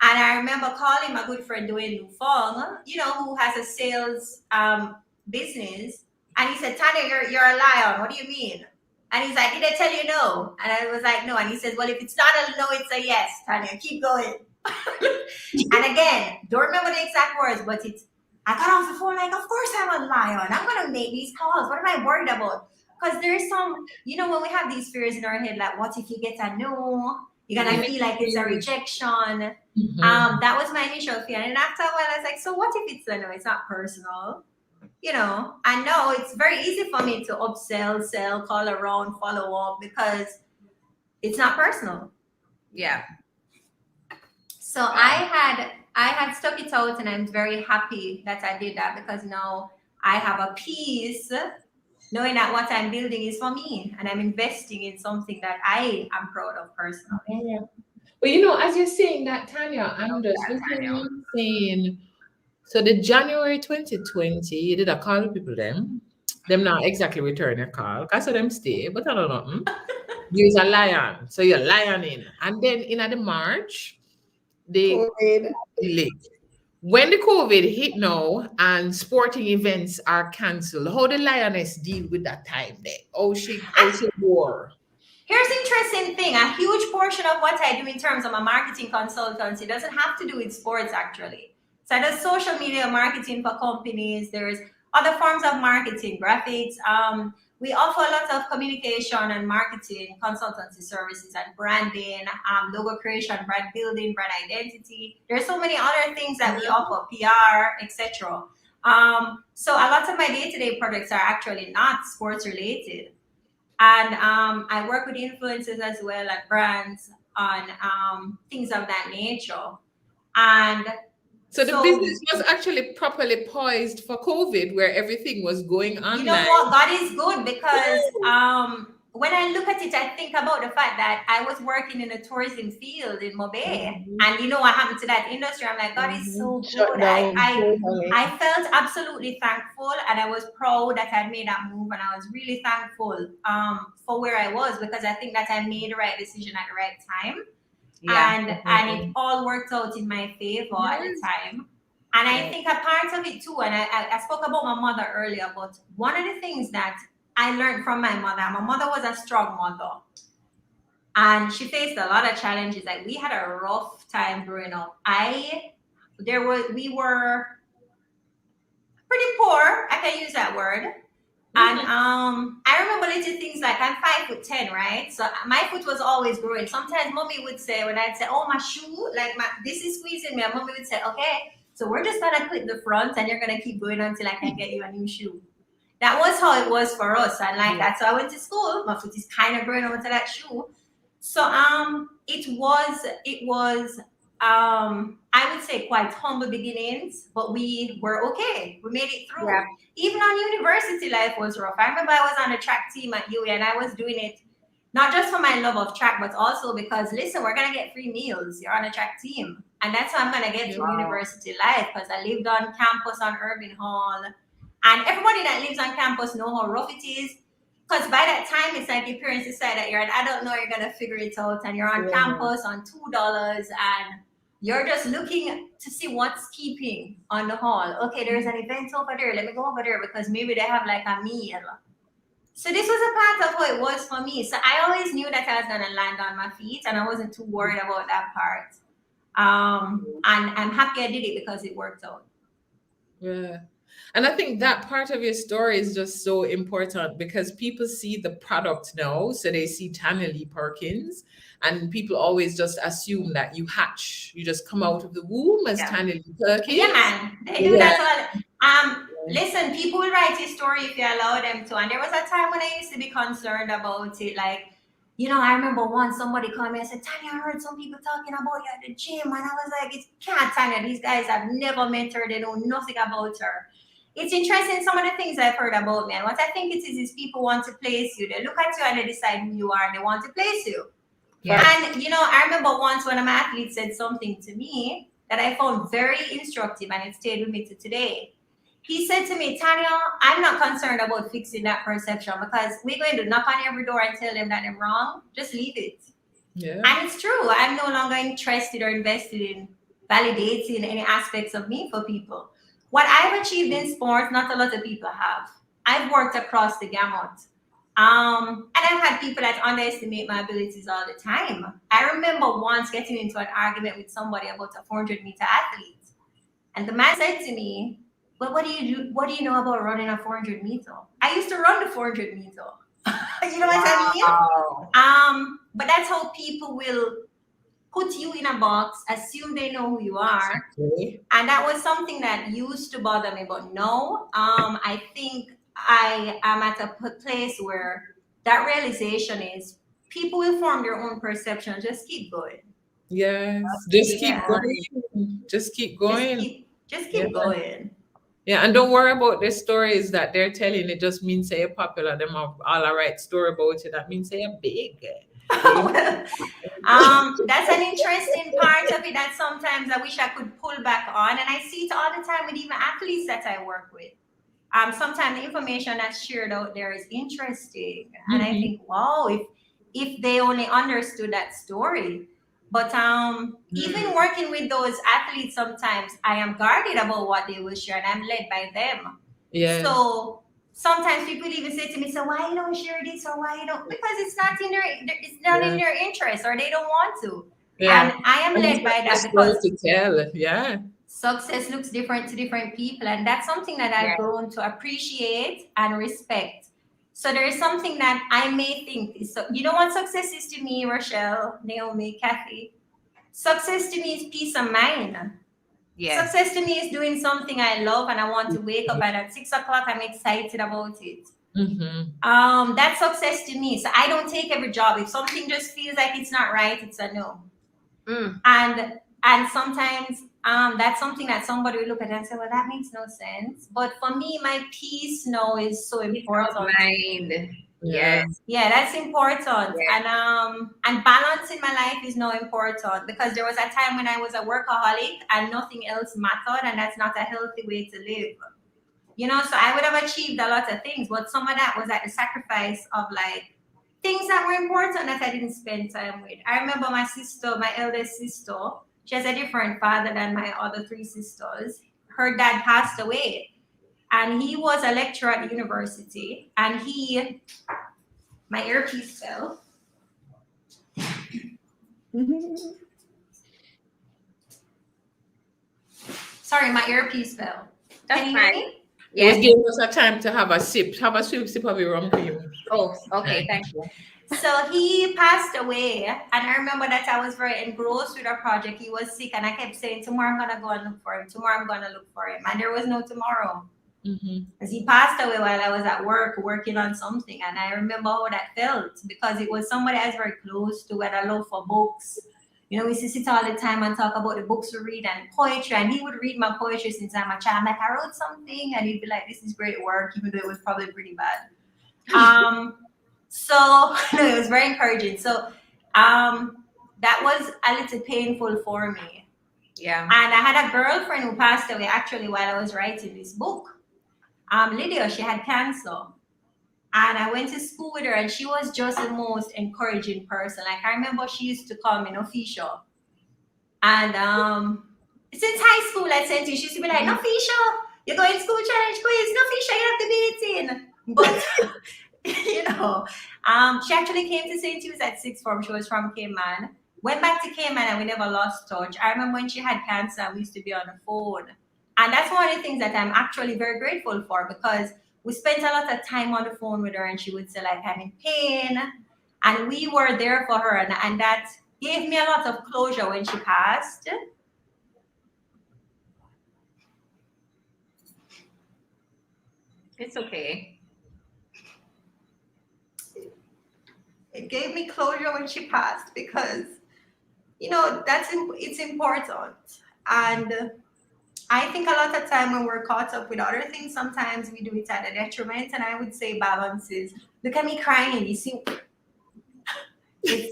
And I remember calling my good friend Dwayne Lufong, who has a sales business, and he said, Tanya, you're a lion. What do you mean? And he's like, did I tell you no? And I was like, no. And he says, well, if it's not a no, it's a yes, Tanya. Keep going. And again, don't remember the exact words, but I got off the phone like, of course I'm a lion. I'm going to make these calls. What am I worried about? Because there's some, when we have these fears in our head, like, what if you get a no? You're going to feel like it's a rejection. Mm-hmm. That was my initial fear. And after a while, I was like, so what if it's a no? It's not personal. I know it's very easy for me to upsell, sell, call around, follow up, because it's not personal. Yeah. So I had stuck it out, and I'm very happy that I did that, because now I have a peace knowing that what I'm building is for me, and I'm investing in something that I am proud of personally. Yeah. Well, as you're saying that, Tanya, I'm just saying. So the January 2020, you did a call to people them not exactly return your call. I saw them stay, but I don't know. You're a lion. So you're lioning. And then in the March, the COVID. When the COVID hit now and sporting events are cancelled, how the lioness deal with that time there? Oh, she wore. Here's the interesting thing. A huge portion of what I do in terms of my marketing consultancy doesn't have to do with sports, actually. So there's social media marketing for companies. There's other forms of marketing, graphics. We offer a lot of communication and marketing consultancy services and branding, logo creation, brand building, brand identity. There's so many other things that we offer, PR, etc. So a lot of my day-to-day projects are actually not sports related. And I work with influencers as well, like brands, on things of that nature. And so the business was actually properly poised for COVID, where everything was going online. You know what? God is good, because when I look at it, I think about the fact that I was working in the tourism field in Mobe, and what happened to that industry. I'm like, God is so good. I felt absolutely thankful, and I was proud that I made that move, and I was really thankful for where I was, because I think that I made the right decision at the right time. Yeah. And it all worked out in my favor at the time. And I think a part of it too, and I spoke about my mother earlier, but one of the things that I learned from my mother was a strong mother. And she faced a lot of challenges. Like, we had a rough time growing up. We were pretty poor, I can use that word. And I remember little things like, I'm 5'10", right? So my foot was always growing. Sometimes mommy would say, when I'd say, oh, my shoe, this is squeezing me, and mommy would say, okay, so we're just gonna clip the front, and you're gonna keep going until I can get you a new shoe. That was how it was for us. And that. So I went to school, my foot is kind of growing over to that shoe. So it was I would say quite humble beginnings, but we were okay. We made it through. Yeah. Even on university, life was rough. I remember I was on a track team at UA, and I was doing it not just for my love of track, but also because, listen, we're going to get free meals. You're on a track team. And that's how I'm going to get through university life, because I lived on campus on Irving Hall. And everybody that lives on campus know how rough it is. Because by that time, it's like your parents decide that you're an adult now, you're going to figure it out. And you're on campus on $2, and you're just looking to see what's keeping on the hall. Okay, there's an event over there. Let me go over there, because maybe they have like a meal. So this was a part of how it was for me. So I always knew that I was going to land on my feet, and I wasn't too worried about that part. And I'm happy I did it, because it worked out. Yeah. And I think that part of your story is just so important because people see the product now. So they see Tanya Lee Perkins, and people always just assume that you hatch, you just come out of the womb as Tanya Lee Perkins. Yeah, man. They do that all. Listen, people will write your story if you allow them to. And there was a time when I used to be concerned about it. Like, you know, I remember once somebody called me and said, Tanya, I heard some people talking about you at the gym. And I was like, it can't, Tanya. These guys have never met her. They know nothing about her. It's interesting, some of the things I've heard about me. And what I think it is people want to place you. They look at you and they decide who you are and they want to place you. Yeah. And, you know, I remember once one of my athletes said something to me that I found very instructive and it stayed with me to today. He said to me, Tanya, I'm not concerned about fixing that perception because we're going to knock on every door and tell them that they're wrong. Just leave it. Yeah. And it's true. I'm no longer interested or invested in validating any aspects of me for people. What I've achieved in sports, not a lot of people have. I've worked across the gamut. And I've had people that underestimate my abilities all the time. I remember once getting into an argument with somebody about a 400-meter athlete. And the man said to me, well, what do you do? What do you know about running a 400 meter? I used to run the 400 meter. You know what I mean? But that's how people will put you in a box, assume they know who you are. Exactly. And that was something that used to bother me. But no, I think I am at a place where that realization is people will form their own perception. Just keep going. Yes. Just keep going. Just keep going. Just keep going. Yeah, and don't worry about the stories that they're telling. It just means they're popular. Them are all a right story about it. That means they're big. That's an interesting part of it that sometimes I wish I could pull back on. And I see it all the time with even athletes that I work with. Sometimes the information that's shared out there is interesting. And I think, wow, if they only understood that story. But even working with those athletes, sometimes I am guarded about what they will share and I'm led by them. Yeah. So sometimes people even say to me, so why you don't share this or why you don't? Because it's not in their interest or they don't want to. Yeah. And I am led by that because to tell. Yeah. Success looks different to different people. And that's something that I've grown to appreciate and respect. So there is something that I may think is, so you know what success is to me, Rochelle, Naomi, Kathy? Success to me is peace of mind. Yes. Success to me is doing something I love and I want to wake up and at 6 o'clock I'm excited about it. Mm-hmm. That's success to me. So I don't take every job. If something just feels like it's not right, it's a no. And sometimes that's something that somebody will look at and say, well, that makes no sense. But for me, my peace now is so important. Mind. Yes. Yeah, that's important. Yeah. And balance in my life is now important because there was a time when I was a workaholic and nothing else mattered, and that's not a healthy way to live. You know, so I would have achieved a lot of things, but some of that was at the sacrifice of like things that were important that I didn't spend time with. I remember my sister, my eldest sister. She has a different father than my other 3 sisters. Her dad passed away. And he was a lecturer at the university. And my earpiece fell. Sorry, my earpiece fell. That's fine. Yes. It gave us a time to have a sip. Have a sip of your rum cream. Oh, okay. Thank you. So he passed away, and I remember that I was very engrossed with a project. He was sick, and I kept saying, tomorrow I'm going to go and look for him. Tomorrow I'm going to look for him. And there was no tomorrow. Because he passed away while I was at work working on something. And I remember how that felt because it was somebody I was very close to, had a love for books. You know, we used to sit all the time and talk about the books we read and poetry. And he would read my poetry since I'm a child. I'm like, I wrote something. And he'd be like, this is great work, even though it was probably pretty bad. So it was very encouraging. So that was a little painful for me. Yeah. And I had a girlfriend who passed away actually while I was writing this book. Lydia, she had cancer. And I went to school with her and she was just the most encouraging person. Like I remember she used to call me Nofisha. And since high school I sent you, she used to be like, Nofisha, you're going to school challenge quiz. Nofisha, you have to be 18. But you know, she actually came to St. Hughes at sixth form. She was from Cayman. Went back to Cayman and we never lost touch. I remember when she had cancer, we used to be on the phone. And that's one of the things that I'm actually very grateful for, because we spent a lot of time on the phone with her, and she would say, like, I'm in pain. And we were there for her. And that gave me a lot of closure when she passed. It's okay. It gave me closure when she passed, because, it's important. And I think a lot of time when we're caught up with other things, sometimes we do it at a detriment. And I would say balance is, look at me crying. You see,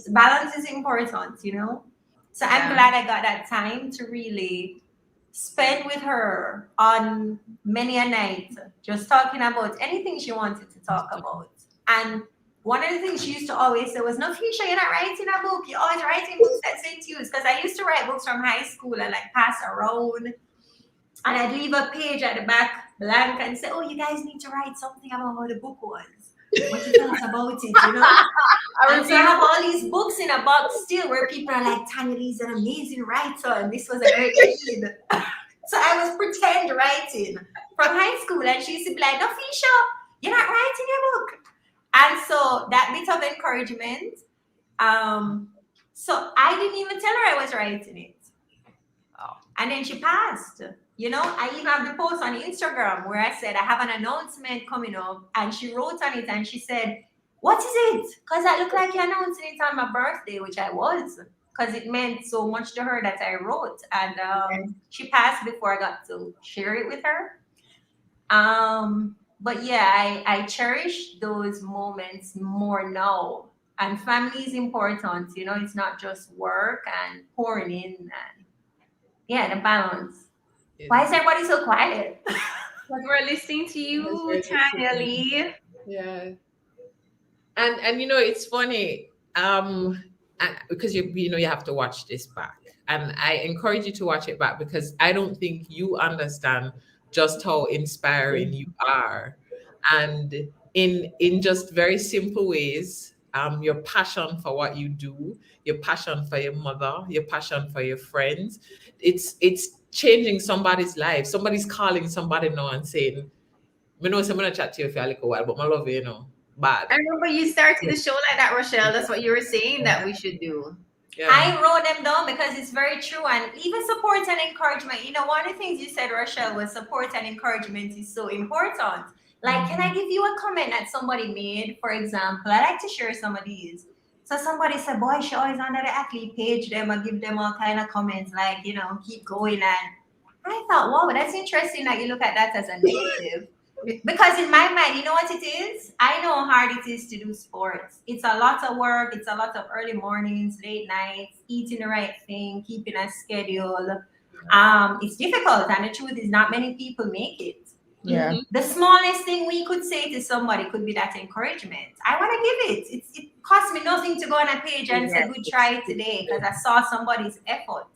balance is important, So I'm glad I got that time to really spend with her on many a night, just talking about anything she wanted to talk about. And one of the things she used to always say was, no, Fisha, you're not writing a book. You're always writing books that say to use. Because I used to write books from high school and like pass around. And I'd leave a page at the back blank and say, oh, you guys need to write something about how the book was. What you tell us about it, And so I have all these books in a box still where people are like, Tanya Lee's an amazing writer, and this was a great read. So I was pretend writing from high school, and she used to be like, no, Fisha, you're not writing your book. And so that bit of encouragement. So I didn't even tell her I was writing it. And then she passed. I even have the post on Instagram where I said, I have an announcement coming up. And she wrote on it and she said, what is it? Because I look like you're announcing it on my birthday, which I was. Because it meant so much to her that I wrote. And she passed before I got to share it with her. But yeah, I cherish those moments more now. And family is important. It's not just work and pouring in. And yeah, the balance. Why is everybody so quiet? Because we're listening to you, Tanya Lee. Yeah. And it's funny, because you have to watch this back. And I encourage you to watch it back, because I don't think you understand just how inspiring you are. And in just very simple ways, your passion for what you do, your passion for your mother, your passion for your friends, it's changing somebody's life. Somebody's calling somebody now and saying, I'm gonna chat to you for a little while, but I love you, bad. I remember you started the show like that, Rochelle. That's what you were saying that we should do. Yeah. I wrote them down because it's very true. And even support and encouragement. One of the things you said, Rochelle, was support and encouragement is so important. Like, can I give you a comment that somebody made, for example? I like to share some of these. So somebody said, boy, she always under the athlete page them and give them all kind of comments like, keep going. And I thought, wow, that's interesting that you look at that as a negative. Because in my mind, you know what it is? I know how hard it is to do sports. It's a lot of work. It's a lot of early mornings, late nights, eating the right thing, keeping a schedule. It's difficult. And the truth is not many people make it. Yeah. The smallest thing we could say to somebody could be that encouragement. I want to give it. It costs me nothing to go on a page and say, good try today, because I saw somebody's effort.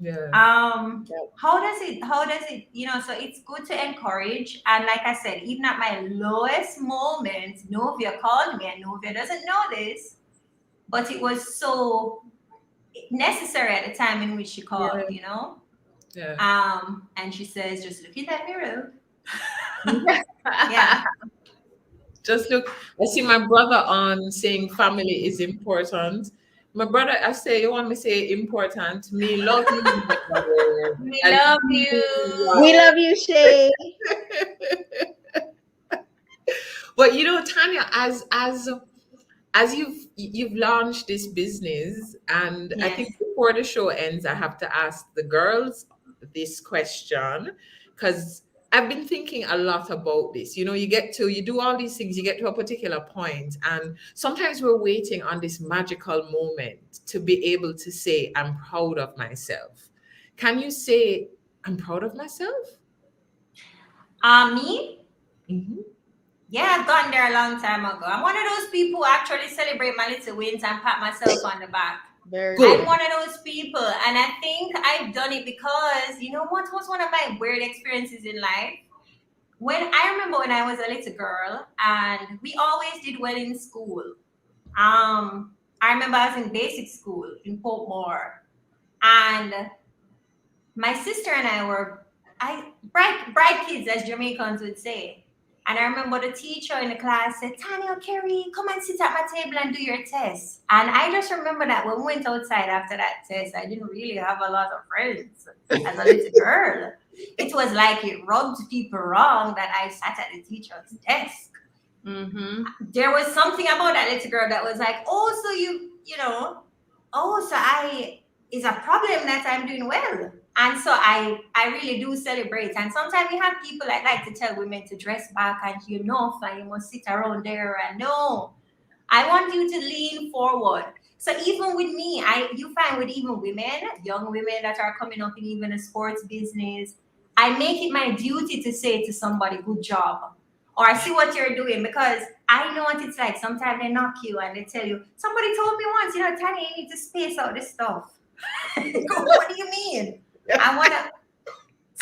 Yeah. How does it, so it's good to encourage. And like I said, even at my lowest moment, Novia called me, and Novia doesn't know this, but it was so necessary at the time in which she called, Yeah. And she says, just look in that mirror. Yeah. Just look, I see my brother on saying family is important. My brother, I say, you want me to say important? Me love you. We love you. We love you, Shay. But Tanya, as you've launched this business, and yes. I think before the show ends, I have to ask the girls this question, because I've been thinking a lot about this. You do all these things, you get to a particular point, and sometimes we're waiting on this magical moment to be able to say, I'm proud of myself. Can you say, I'm proud of myself? Me? Mm-hmm. Yeah, I've gotten there a long time ago. I'm one of those people who actually celebrate my little wins and pat myself on the back. Very good. I'm one of those people, and I think I've done it because, what was one of my weird experiences in life? I remember when I was a little girl, and we always did well in school. I remember I was in basic school in Portmore, and my sister and I were bright kids, as Jamaicans would say. And I remember the teacher in the class said, Tanya, Kerry, come and sit at my table and do your test. And I just remember that when we went outside after that test, I didn't really have a lot of friends as a little girl. It was like it rubbed people wrong that I sat at the teacher's desk. Mm-hmm. There was something about that little girl that was like, oh, so it's a problem that I'm doing well. And so I really do celebrate. And sometimes we have people that like to tell women to dress back and you must sit around there. And no, I want you to lean forward. So even with me, you find with even women, young women that are coming up in even a sports business, I make it my duty to say to somebody, good job. Or I see what you're doing, because I know what it's like. Sometimes they knock you and they tell you, somebody told me once, Tanya, you need to space out this stuff. What do you mean? I want to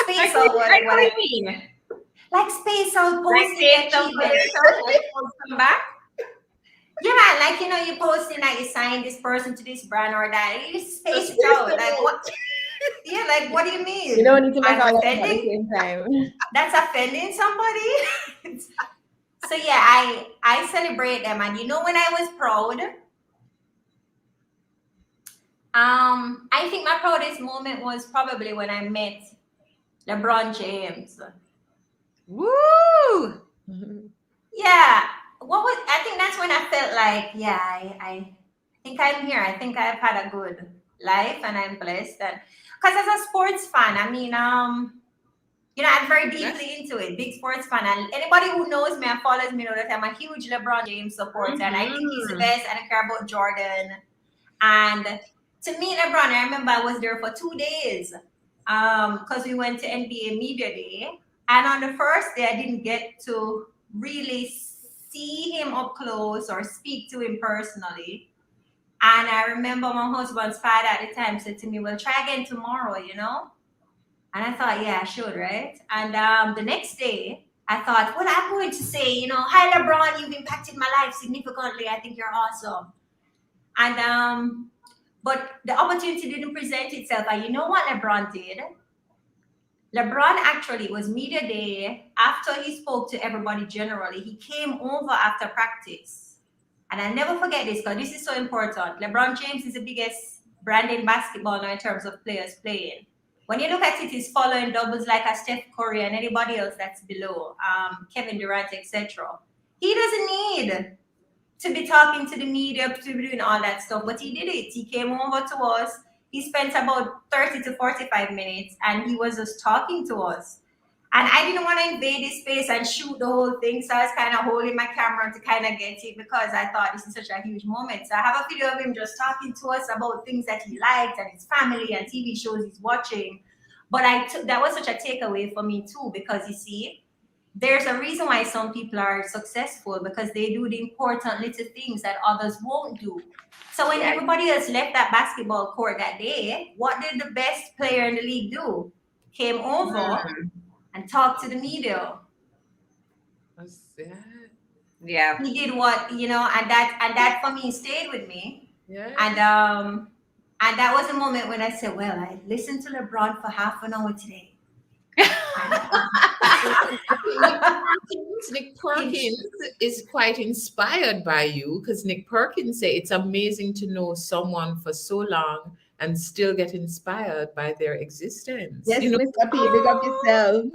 space out what do you mean? Like space out, posting achievements. Come back. Yeah, like, you're posting that you signed this person to this brand or that. You just space it out. Like, what? Yeah, like, what do you mean? You don't need to make all of them at the same time. That's offending somebody. So yeah, I celebrate them. And when I was proud, I think my proudest moment was probably when I met LeBron James. Woo! Yeah. I think that's when I felt like, yeah, I think I'm here. I think I've had a good life and I'm blessed. And because as a sports fan, I mean, I'm very deeply into it, big sports fan. And anybody who knows me and follows me know that I'm a huge LeBron James supporter. Mm-hmm. And I think he's the best. I don't care about Jordan. And to meet LeBron, I remember I was there for 2 days because we went to NBA Media Day. And on the first day, I didn't get to really see him up close or speak to him personally. And I remember my husband's father at the time said to me, well, try again tomorrow, And I thought, yeah, I should, right? And the next day, I thought, well, I'm going to say, hi, LeBron, you've impacted my life significantly. I think you're awesome. And but the opportunity didn't present itself. And you know what LeBron did? LeBron actually, it was media day. After he spoke to everybody generally, he came over after practice. And I'll never forget this because this is so important. LeBron James is the biggest brand in basketball now in terms of players playing. When you look at it, he's following doubles like a Steph Curry and anybody else that's below, Kevin Durant, etc. He doesn't need to be talking to the media, to be doing all that stuff, but he did it. He came over to us. He spent about 30 to 45 minutes and he was just talking to us. And I didn't want to invade his space and shoot the whole thing. So I was kind of holding my camera to kind of get it because I thought this is such a huge moment. So I have a video of him just talking to us about things that he liked and his family and TV shows he's watching. But that was such a takeaway for me too, because you see, there's a reason why some people are successful because they do the important little things that others won't do. So when everybody else left that basketball court that day, what did the best player in the league do? Came over and talked to the media. What's that? Yeah. He did what, and that for me stayed with me. Yeah. And that was a moment when I said, well, I listened to LeBron for half an hour today. Nick Perkins is quite inspired by you because Nick Perkins said it's amazing to know someone for so long and still get inspired by their existence. Yes, Mr. P, big up yourself. And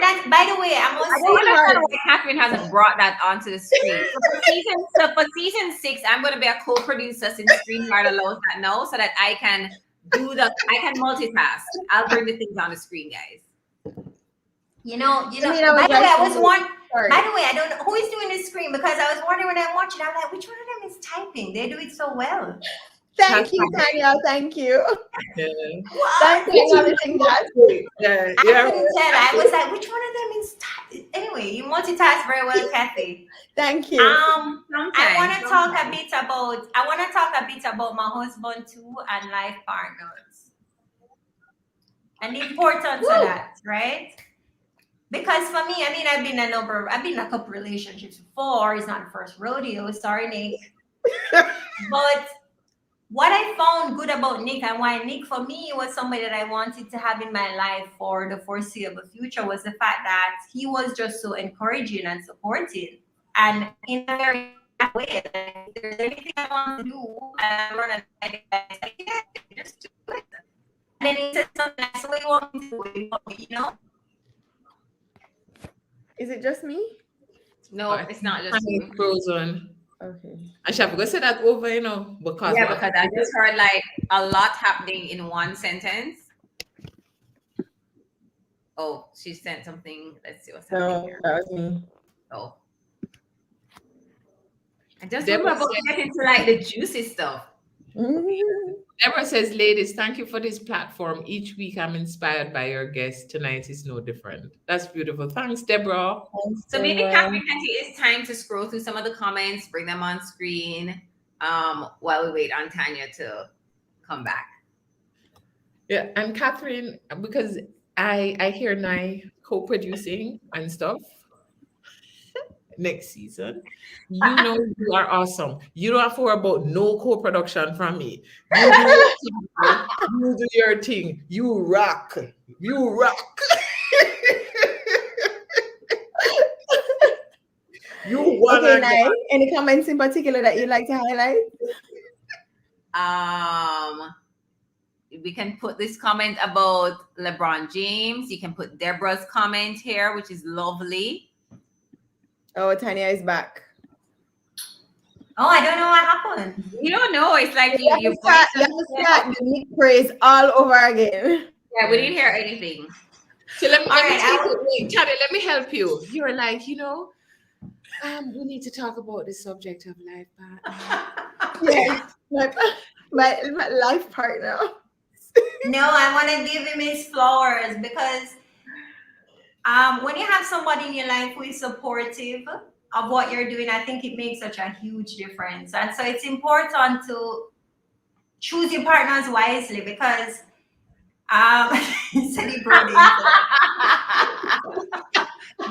that, by the way, I don't understand why Catherine hasn't brought that onto the screen. So for season 6, I'm going to be a co-producer since StreamYard allows that now, so that I can multitask. I'll bring the things on the screen, guys. By the way, I don't know who is doing this screen because I was wondering when I'm watching, I'm like, which one of them is typing? They do it so well. Thank you, Tanya. Thank you. Yeah. Thank you for acknowledging that. Yeah. I couldn't tell. I was like, which one of them is anyway, you multitask very well, Kathy. Thank you. I want to talk a bit about my husband too and life partners. And the importance of that, right? Because for me, I mean, I've been in a couple relationships before. It's not the first rodeo. Sorry, Nick. But what I found good about Nick and why Nick for me was somebody that I wanted to have in my life for the foreseeable future was the fact that he was just so encouraging and supportive. And in a very way, like, if there's anything I want to do and I'm running, like, yeah, just do it. And then he said something like, so what you want me to do? You know? Is it just me? No, it's not just you. Frozen. Okay. I shall go say that over, you know, because Yeah, because I just heard like a lot happening in one sentence. Oh, she sent something. Let's see what's happening No, here. that was me. Oh. I just Deborah remember about said- getting into like the juicy stuff. Deborah says, ladies, thank you for this platform. Each week I'm inspired by your guests. Tonight is no different. That's beautiful. Thanks, Deborah. So maybe Catherine can take this time to scroll through some of the comments, bring them on screen while we wait on Tanya to come back. Yeah, and Catherine, because I hear Nye co-producing and stuff next season. You know you are awesome. You don't have to worry about no co-production from me. You do your thing. Girl. You do your thing. You rock. You rock. You one Okay, and Nye, any comments in particular that you'd like to highlight? We can put this comment about LeBron James. You can put Deborah's comment here, which is lovely. Oh, Tanya is back. Oh, I don't know what happened. You don't know. It's like you have to start the Nick praise all over again. Yeah, we didn't hear anything. So let me help you. You're like, you know, we need to talk about the subject of life partner. Yes, my life partner. No, I want to give him his flowers because when you have somebody in your life who is supportive of what you're doing, I think it makes such a huge difference. And so it's important to choose your partners wisely because he said he brought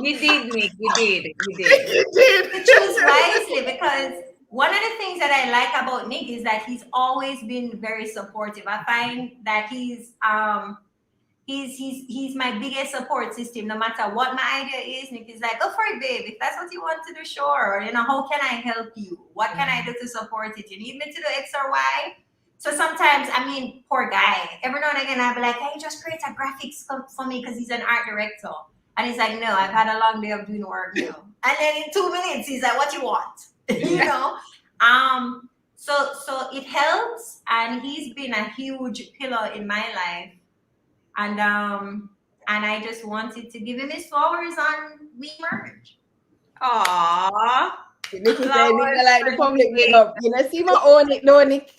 You did, Nick. You did. You did. To choose wisely because one of the things that I like about Nick is that he's always been very supportive. I find that he's my biggest support system. No matter what my idea is, Nick is like, go for it, babe. If that's what you want to do, sure. Or, you know, how can I help you? What can I do to support it? You need me to do X or Y? So sometimes, I mean, poor guy. Every now and again, I'll be like, hey, just create a graphics for me because he's an art director. And he's like, no, I've had a long day of doing work, you know. And then in 2 minutes, he's like, what you want? You know? So it helps. And he's been a huge pillar in my life. And I just wanted to give him his flowers on we merge. Aww. Nick said, Nick like the public big up. You know, see my own Nick, no Nick.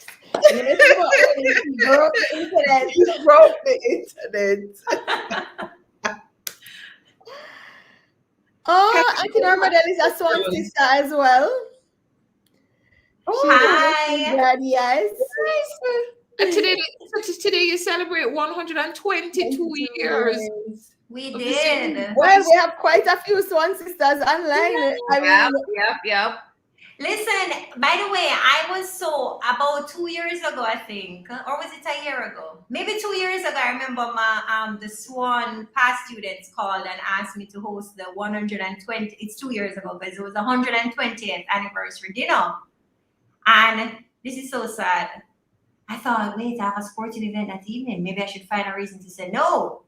You know, see my own Nick. He broke the internet. He broke the internet. Oh, Auntie Norma Del is a Swan sister as well. Oh, hi. Yes. And today you celebrate 122 years. We did. Well, we have quite a few Swan sisters online. Yep. Listen, by the way, I was about 2 years ago, I think, or was it a year ago? Maybe 2 years ago, I remember the Swan past students called and asked me to host the 120. It's 2 years ago because it was the 120th anniversary dinner. And this is so sad. I thought, wait, I have a sporting event that evening. Maybe I should find a reason to say no.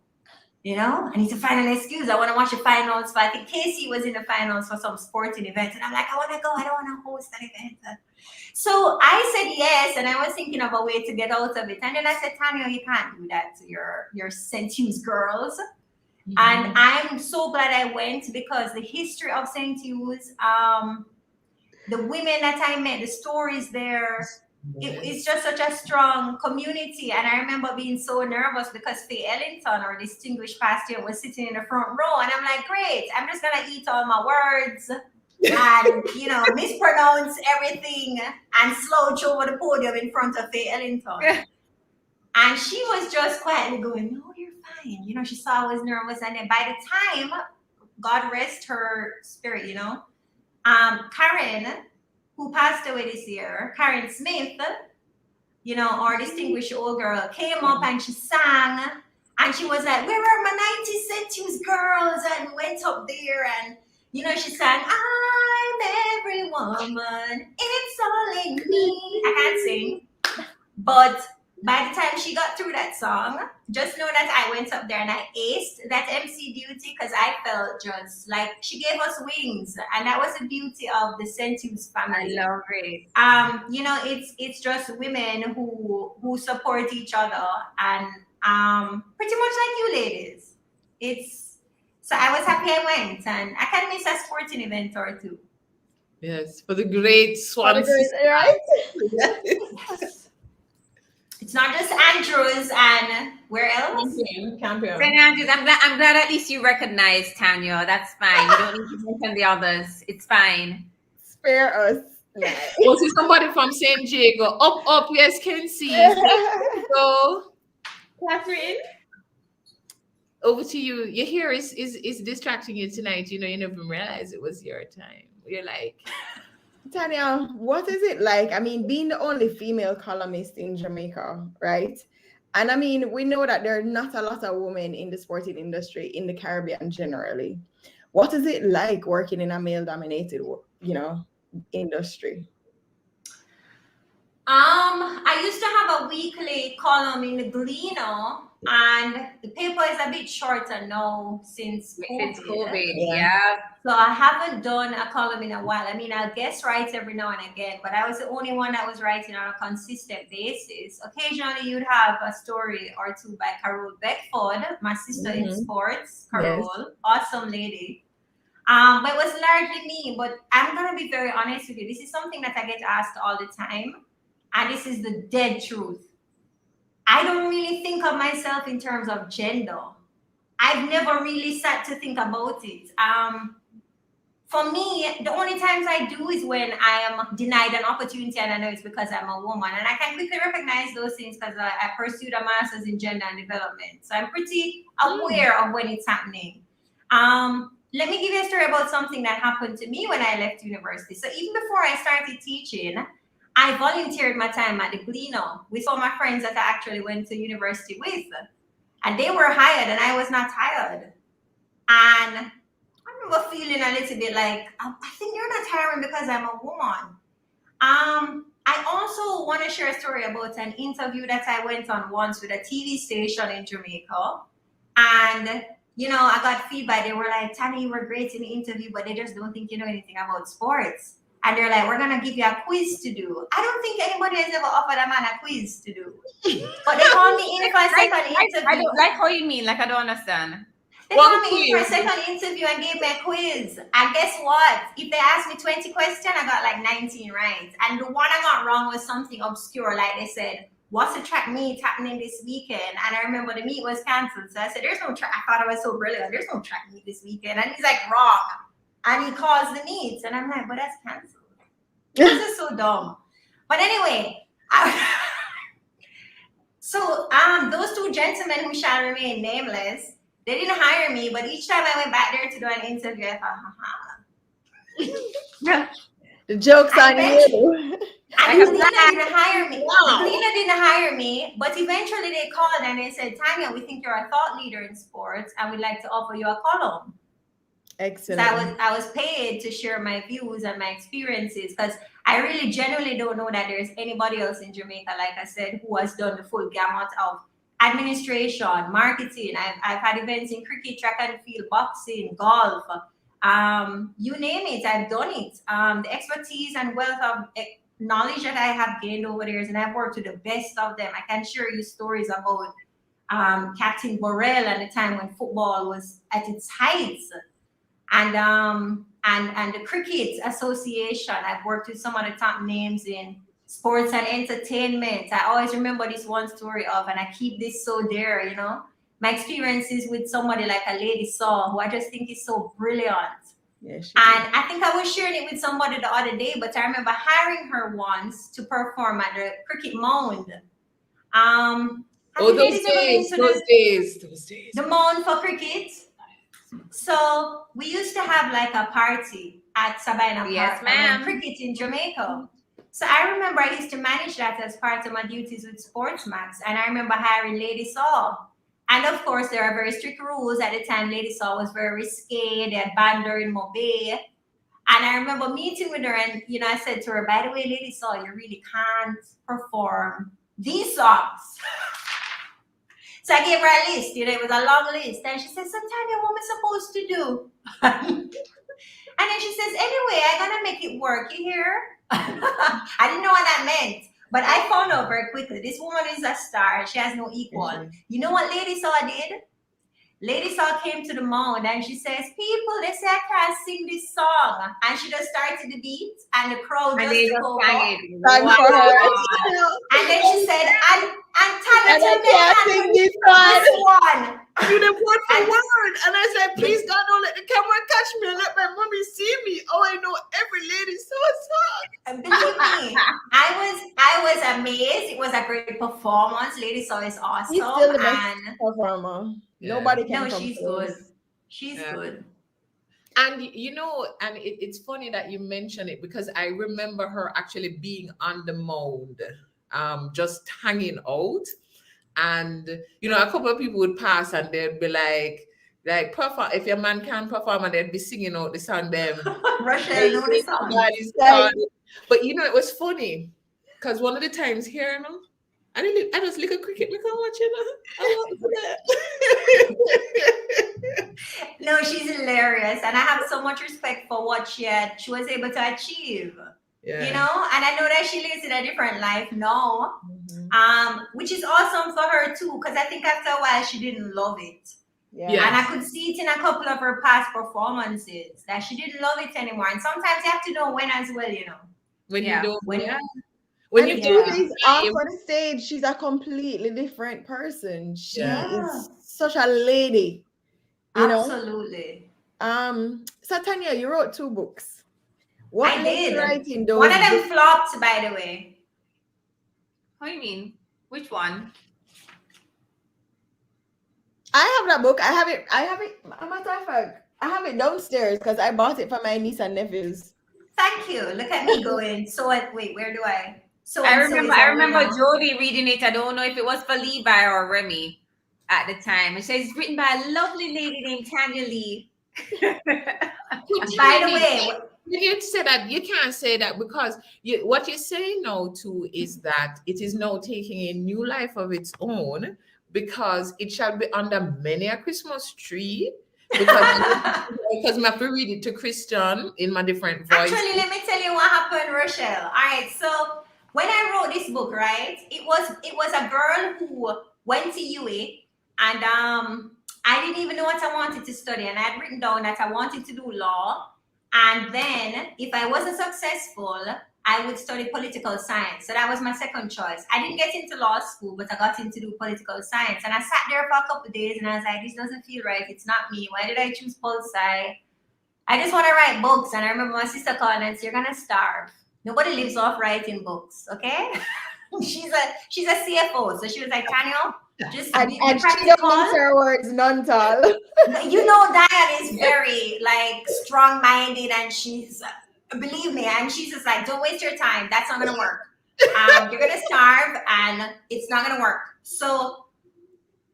You know, I need to find an excuse. I want to watch the finals. But I think Casey was in the finals for some sporting event. And I'm like, I want to go. I don't want to host an event. So I said yes. And I was thinking of a way to get out of it. And then I said, Tanya, you can't do that to your St. Hugh's girls. Mm-hmm. And I'm so glad I went because the history of St. Hugh's, the women that I met, the stories there, it's just such a strong community. And I remember being so nervous because Faye Ellington, our distinguished pastor, was sitting in the front row. And I'm like, great, I'm just going to eat all my words and, you know, mispronounce everything and slouch over the podium in front of Faye Ellington. And she was just quietly going, no, you're fine. You know, she saw I was nervous. And then by the time, God rest her spirit, you know, Karen, who passed away this year, Karen Smith, our distinguished old girl came up and she sang. And she was like, where are my 90s centuries girls? And we went up there and, she sang, I'm every woman, it's all in me. I can't sing. But by the time she got through that song, just know that I went up there and I aced that MC duty because I felt just like she gave us wings. And that was the beauty of the Centuries family. I love it. It's just women who support each other and pretty much like you ladies. So I was happy I went, and I can miss a sporting event or two. Yes, for the great Swan. Right? It's not just Andrews and where else? Campion. St. Andrews, I'm glad at least you recognize Tanya. That's fine. You don't need to mention the others. It's fine. Spare us. Was it somebody from St. Diego? Up, yes, can see. So, Catherine, over to you. Your hair is distracting you tonight. You never realized it was your time. You're like, Tanya, what is it like? I mean, being the only female columnist in Jamaica, right? And I mean, we know that there are not a lot of women in the sporting industry in the Caribbean generally. What is it like working in a male-dominated, industry? I used to have a weekly column in the Gleaner, and the paper is a bit shorter now since COVID. Yeah. Yeah. So I haven't done a column in a while. I mean, I'll guest write every now and again, but I was the only one that was writing on a consistent basis. Occasionally, you'd have a story or two by Carol Beckford, my sister in sports. Carol, awesome lady. But it was largely me. But I'm gonna be very honest with you. This is something that I get asked all the time, and this is the dead truth. I don't really think of myself in terms of gender. I've never really sat to think about it. For me, the only times I do is when I am denied an opportunity, and I know it's because I'm a woman. And I can quickly recognize those things because I pursued a master's in gender and development. So I'm pretty aware of when it's happening. Let me give you a story about something that happened to me when I left university. So even before I started teaching, I volunteered my time at the Gleaner with all my friends that I actually went to university with. And they were hired and I was not hired. And I remember feeling a little bit like, I think you're not hiring because I'm a woman. I also want to share a story about an interview that I went on once with a TV station in Jamaica. And, I got feedback. They were like, Tanya, you were great in the interview, but they just don't think you know anything about sports. And they're like, we're going to give you a quiz to do. I don't think anybody has ever offered a man a quiz to do. But they called me in for a second interview. I don't like how you mean. Like, I don't understand. They called me in for a second interview and gave me a quiz. And guess what? If they asked me 20 questions, I got like 19 right. And the one I got wrong was something obscure. Like they said, what's the track meet happening this weekend? And I remember the meet was canceled. So I said, there's no track. I thought I was so brilliant. There's no track meet this weekend. And he's like, wrong. And he calls the meets. And I'm like, but that's canceled. This is so dumb. But anyway, so those two gentlemen who shall remain nameless, they didn't hire me, but each time I went back there to do an interview, I thought, The joke's on you. And Gleaner didn't hire me. Gleaner didn't hire me, but eventually they called and they said, Tanya, we think you're a thought leader in sports and we'd like to offer you a column. Excellent. So I was paid to share my views and my experiences because I really genuinely don't know that there's anybody else in Jamaica, like I said, who has done the full gamut of administration, marketing. I've had events in cricket, track and field, boxing, golf, you name it, I've done it. The expertise and wealth of knowledge that I have gained over the years, and I've worked with the best of them. I can share you stories about Captain Borrell and the time when football was at its heights. And the Cricket Association. I've worked with some of the top names in sports and entertainment. I always remember this one story of, and I keep this so dear, my experiences with somebody like a Lady Saw, who I just think is so brilliant. Yes, and I think I was sharing it with somebody the other day, but I remember hiring her once to perform at the Cricket Mound. Those days. The Mound for cricket. So we used to have like a party at Sabina Park, Yes, ma'am. cricket in Jamaica. So I remember I used to manage that as part of my duties with Sportsmax. And I remember hiring Lady Saw. And of course, there are very strict rules. At the time, Lady Saw was very risque. They had banned her in Mobay. And I remember meeting with her and, I said to her, by the way, Lady Saw, you really can't perform these songs. So I gave her a list, it was a long list. And she said, so Tanya, what am I supposed to do? And then she says, anyway, I'm going to make it work, you hear? I didn't know what that meant. But I found out very quickly, this woman is a star. She has no equal. You know what Lady Saw did? Lady Saw came to the mound and she says, people, they say I can't sing this song. And she just started the beat and the crowd just took over. Thank for her. And then she said, and Tanya, And I can't sing this one. You the word for word. And I said, please God, don't let the camera catch me and let my mommy see me. Oh, I know every Lady Saw song. And believe me, I was amazed. It was a great performance. Lady Saw is awesome. She's still the best performer. Yeah. Nobody can. No, she's good. She's good. And and it's funny that you mention it because I remember her actually being on the mound, just hanging out. And a couple of people would pass and they'd be like perform if your man can't perform, and they'd be singing out the song them. Rochelle know the song. But it was funny because one of the times here, I just look at cricket, look how much I love that. No, she's hilarious, and I have so much respect for what she was able to achieve. Yeah. And I know that she lives in a different life now, which is awesome for her too, because I think after a while she didn't love it. Yeah. Yes. And I could see it in a couple of her past performances that she didn't love it anymore. And sometimes you have to know when as well, When you don't, when you do things off on the stage, she's a completely different person. She is such a lady. Absolutely. So Tanya, you wrote 2 books. I did. Writing those one of them flopped, by the way. What do you mean? Which one? I have that book. I have it. Matter of fact, I have it downstairs because I bought it for my niece and nephews. Thank you. Look at me going. So wait, where do I? So I remember Jody reading it. I don't know if it was for Levi or Remy at the time. It says it's written by a lovely lady named Tanya Lee. By the way, you say that you can't say that because what you're saying now too is that it is now taking a new life of its own because it shall be under many a Christmas tree. Because I have to read it to Christian in my different voice. Actually, let me tell you what happened, Rochelle. All right, so when I wrote this book, right, it was a girl who went to UA, and I didn't even know what I wanted to study, and I had written down that I wanted to do law, and then if I wasn't successful, I would study political science. So that was my second choice. I didn't get into law school, but I got into do political science. And I sat there for a couple of days and I was like, this doesn't feel right. It's not me. Why did I choose pol sci? I just want to write books. And I remember my sister calling and said, you're going to starve. Nobody lives off writing books, okay? she's a CFO. So she was like, Tanya, just be practical. She don't mince her words, none tall. Diane is very strong-minded, and she's believe me, and she's just like, don't waste your time. That's not gonna work. You're gonna starve, and it's not gonna work. So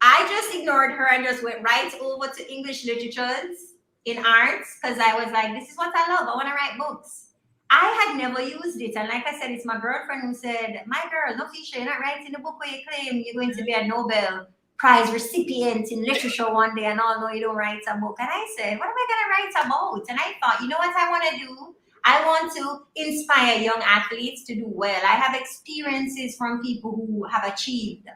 I just ignored her and just went right over to English literatures in arts because I was like, this is what I love. I want to write books. I had never used it, and like I said, it's my girlfriend who said, my girl, no Fisher, you're not writing the book where you claim you're going to be a Nobel Prize recipient in literature one day, and although you don't write a book. And I said, what am I gonna write about? And I thought, you know what I want to do? I want to inspire young athletes to do well. I have experiences from people who have achieved.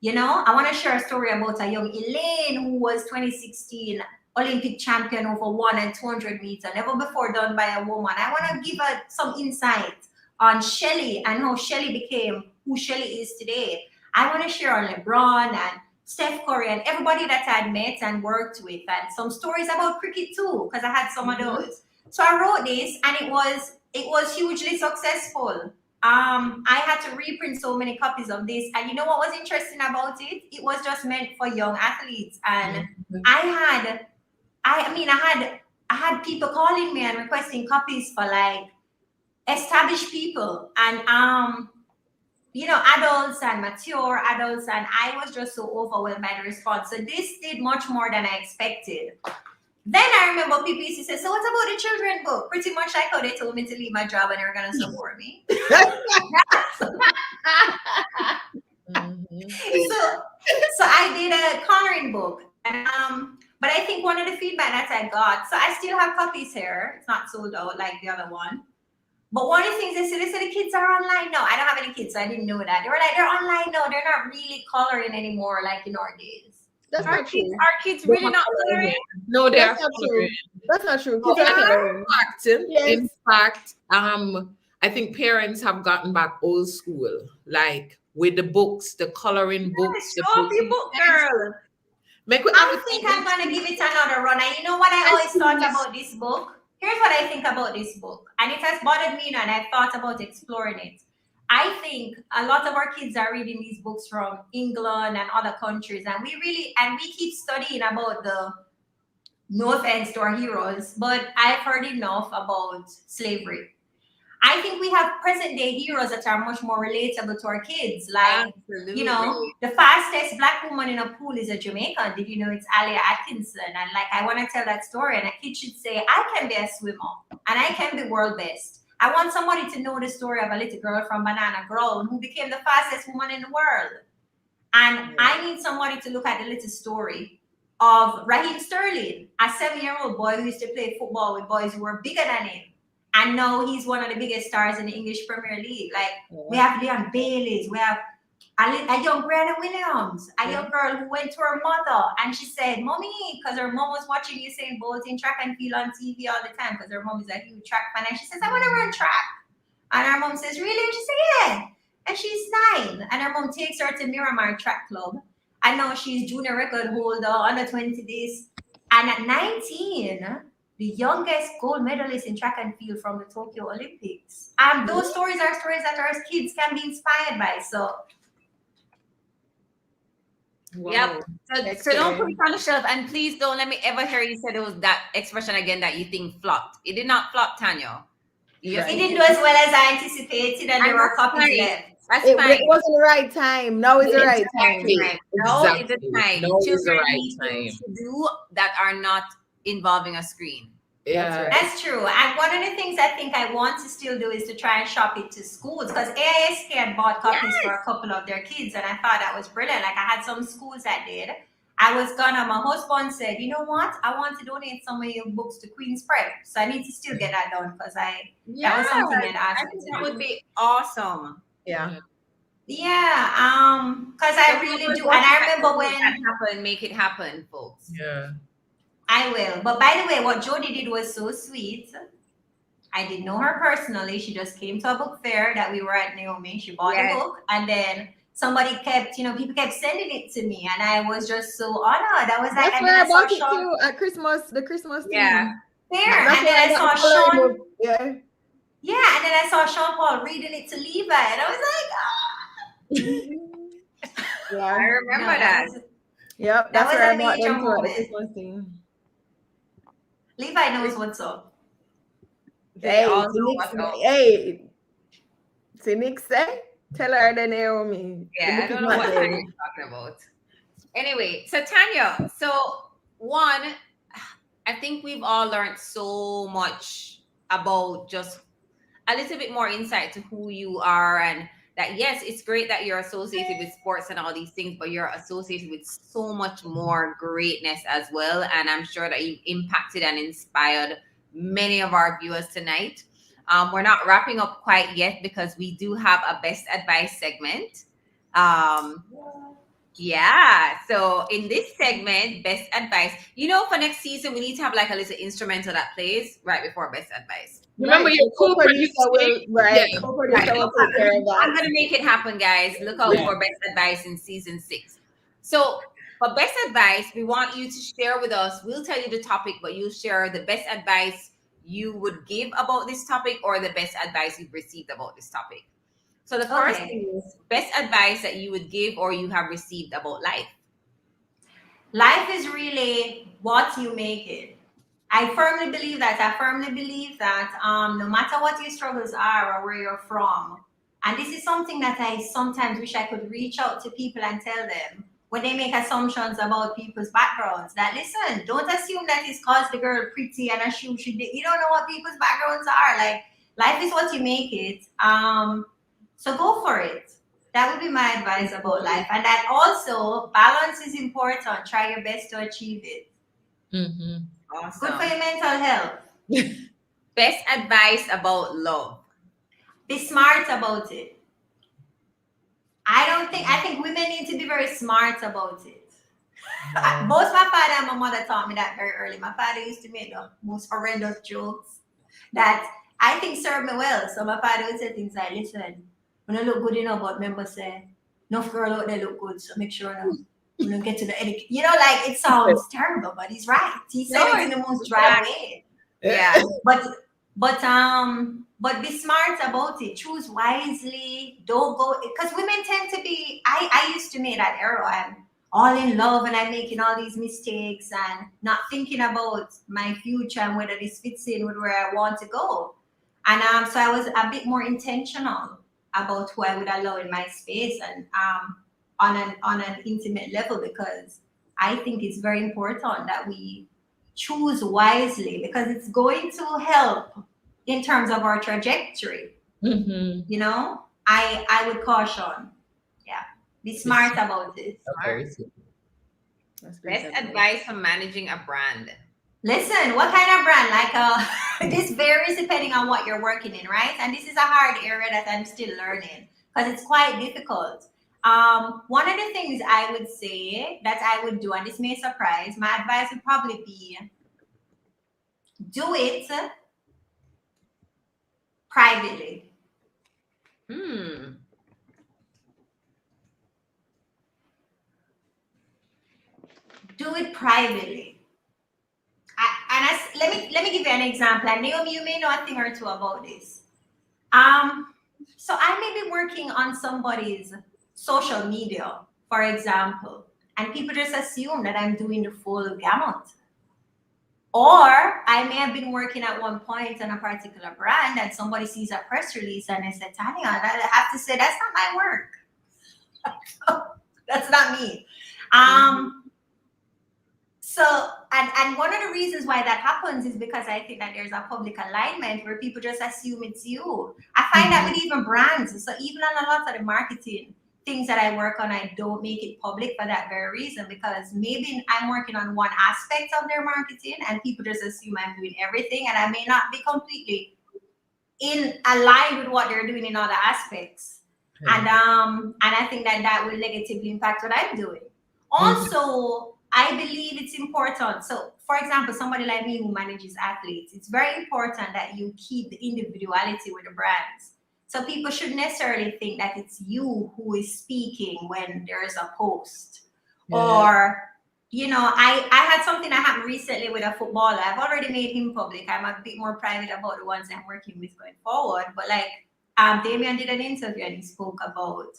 I want to share a story about a young Elaine who was 2016 Olympic champion over 1 and 200 meters, never before done by a woman. I want to give her some insight on Shelly and how Shelly became who Shelly is today. I want to share on LeBron and Steph Curry and everybody that I had met and worked with, and some stories about cricket too, because I had some of those. So I wrote this, and it was hugely successful. I had to reprint so many copies of this, and you know what was interesting about it? It was just meant for young athletes, and I had people calling me and requesting copies for like established people and adults and mature adults, and I was just so overwhelmed by the response. So this did much more than I expected. Then I remember people used to say, so what about the children book? Pretty much like how they told me to leave my job and they were going to support me. So I did a coloring book. And, but I think one of the feedback that I got, so I still have copies here. It's not sold out like the other one. But one of the things they said the kids are online now. I don't have any kids, so I didn't know that. They were like, they're online now. They're not really coloring anymore like in our days. That's not true. Are kids really not coloring? No, they are That's not true. That's not true. In Kids are coloring. in fact, I think parents have gotten back old school, like with the books, the coloring books. Show me book, girl. I think I'm gonna give it another run. And you know what I always thought about this book? Here's what I think about this book, and it has bothered me, and I thought about exploring it. I think a lot of our kids are reading these books from England and other countries, and we keep studying about the, no offense to our heroes, but I've heard enough about slavery. I think we have present day heroes that are much more relatable to our kids. Like, Absolutely. The fastest Black woman in a pool is a Jamaican. Did you know it's Alia Atkinson? And like, I want to tell that story, and a kid should say, I can be a swimmer and I can be world best. I want somebody to know the story of a little girl from Banana Ground who became the fastest woman in the world. And I need somebody to look at the little story of Raheem Sterling, a 7-year-old boy who used to play football with boys who were bigger than him. And now he's one of the biggest stars in the English Premier League. Like, we have Leon Bailey's, we have a young Brianna Williams, a young girl who went to her mother and she said, Mommy, because her mom was watching Usain Bolt in track and field on TV all the time because her mom is a huge track fan. And she says, I want to run track. And her mom says, really? And she said, yeah. And she's 9. And her mom takes her to Miramar Track Club. And now she's junior record holder, under 20 days. And at 19, the youngest gold medalist in track and field from the Tokyo Olympics. And those stories are stories that our kids can be inspired by. So, yep. So don't put it on the shelf, and please don't let me ever hear you say it was that expression again that you think flopped. It did not flop, Tanya. It didn't do as well as I anticipated, and there were copies left. That's It fine. wasn't the right time. Now is the right time. No, it's the time. No, it's the Children right need time. things to do that are not involving a screen. Yeah. That's true. And one of the things I think I want to still do is to try and shop it to schools, because AISK had bought copies for a couple of their kids, and I thought that was brilliant. Like, I had some schools that did. I was gonna, my husband said, you know what? I want to donate some of your books to Queen's Prep. So I need to still get that done because that was something that I asked me to that do. would be awesome. Yeah. Yeah, because I really do. And I remember when happen, make it happen, folks. Yeah. I will. But by the way, what Jody did was so sweet. I didn't know her personally. She just came to a book fair that we were at Naomi. She bought the book, and then somebody kept, people kept sending it to me, and I was just so honored. I was like, That's where I bought it too at Christmas, the Christmas Yeah. fair. And then I saw Sean. Yeah. Yeah, and then I saw Sean Paul reading it to Levi, and I was like, Yeah. I remember that. Yep. That That's was where a I bought major them too at the moment. Christmas thing. Levi knows what's up. Hey, all know what's up. hey, see Nick say, tell her the Naomi. Yeah, I don't know what Tanya is talking about. Anyway, so Tanya, one, I think we've all learned so much about just a little bit more insight to who you are, and that, yes, it's great that you're associated with sports and all these things, but you're associated with so much more greatness as well. And I'm sure that you've impacted and inspired many of our viewers tonight. We're not wrapping up quite yet because we do have a best advice segment. Yeah. So in this segment, best advice, for next season, we need to have like a little instrumental that plays right before best advice. Remember, your co-producer will, co-producer will take care of that. I'm gonna make it happen, guys. Look out for best advice in season 6. So for best advice, we want you to share with us. We'll tell you the topic, but you'll share the best advice you would give about this topic or the best advice you've received about this topic. So the first thing is best advice that you would give or you have received about life. Life is really what you make it. I firmly believe that. No matter what your struggles are or where you're from, and this is something that I sometimes wish I could reach out to people and tell them when they make assumptions about people's backgrounds, that listen, don't assume that it's cause the girl pretty and assume you don't know what people's backgrounds are. Like, life is what you make it. So go for it. That would be my advice about life. And that also, balance is important. Try your best to achieve it. Awesome. Good for your mental health. Best advice about love. Be smart about it. I think women need to be very smart about it. Both my father and my mother taught me that very early. My father used to make the most horrendous jokes that I think served me well. So my father would say things like, listen, when I look good enough, but remember say, enough girl out there look good, so make sure you don't get to the education. You know, like, it sounds terrible, but he's right. He said it in the most dry way. Yeah. But be smart about it. Choose wisely. Don't go, because women tend to be, I used to make that error. I'm all in love and I'm making all these mistakes and not thinking about my future and whether this fits in with where I want to go. And so I was a bit more intentional about who I would allow in my space and on an intimate level, because I think it's very important that we choose wisely, because it's going to help in terms of our trajectory. You know, I would caution. Yeah. Be smart about it. Best advice for managing a brand. Listen, what kind of brand? Like, this varies depending on what you're working in, right? And this is a hard area that I'm still learning because it's quite difficult. One of the things I would say that I would do, and this may surprise, my advice would probably be do it privately. Do it privately. Let me give you an example. And Naomi, you may know a thing or two about this. So I may be working on somebody's social media, for example, and people just assume that I'm doing the full gamut. Or I may have been working at one point on a particular brand and somebody sees a press release and they say, Tanya, I have to say, that's not my work. That's not me. So, and one of the reasons why that happens is because I think that there's a public alignment where people just assume it's you. I find that with even brands. So even on a lot of the marketing things that I work on, I don't make it public for that very reason, because maybe I'm working on one aspect of their marketing and people just assume I'm doing everything, and I may not be completely in aligned with what they're doing in other aspects. And I think that will negatively impact what I'm doing. Also, I believe it's important. So, for example, somebody like me who manages athletes, it's very important that you keep the individuality with the brands. So people shouldn't necessarily think that it's you who is speaking when there's a post. Or, you know, I had something that happened recently with a footballer. I've already made him public. I'm a bit more private about the ones I'm working with going forward. But like, Damien did an interview and he spoke about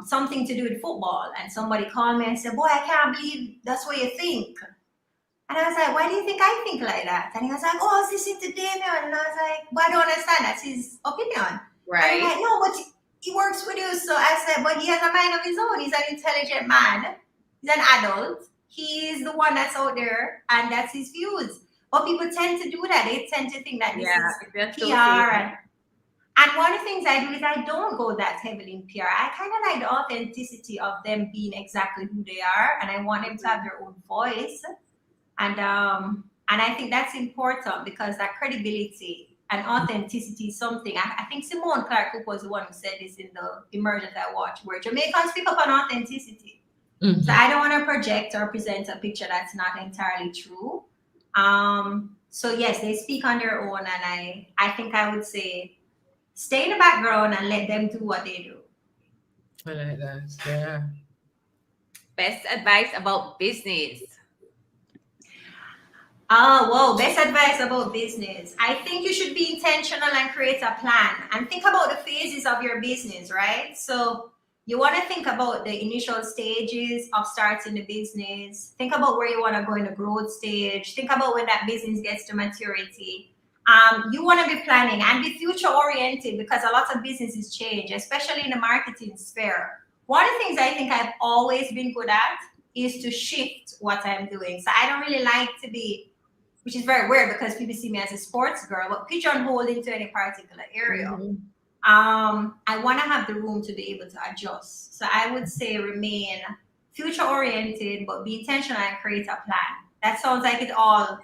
something to do with football, and somebody called me and said, boy, I can't believe that's what you think. And I was like, why do you think I think like that? And he was like, oh, I was listening to Damien. And I was like, but I don't understand, that's his opinion. Right. And I'm like, no, but he works with you. So I said, but he has a mind of his own. He's an intelligent man. He's an adult. He's the one that's out there, and that's his views. But people tend to do that. They tend to think that this is PR. And one of the things I do is I don't go that heavily in PR. I kind of like the authenticity of them being exactly who they are, and I want them to have their own voice. And I think that's important, because that credibility and authenticity is something. I think Simone Clark was the one who said this in the Emergent I watched, where Jamaicans pick up on authenticity. So I don't want to project or present a picture that's not entirely true. So yes, they speak on their own, and I think I would say, stay in the background and let them do what they do. I like that. Yeah. Best advice about business. Oh, whoa. Best advice about business. I think you should be intentional and create a plan and think about the phases of your business, right? So you want to think about the initial stages of starting the business. Think about where you want to go in the growth stage. Think about when that business gets to maturity. You want to be planning and be future oriented, because a lot of businesses change, especially in the marketing sphere. One of the things I think I've always been good at is to shift what I'm doing. So I don't really like to be, which is very weird because people see me as a sports girl, but pigeonholed into any particular area. I want to have the room to be able to adjust. So I would say remain future oriented, but be intentional and create a plan. That sounds like it all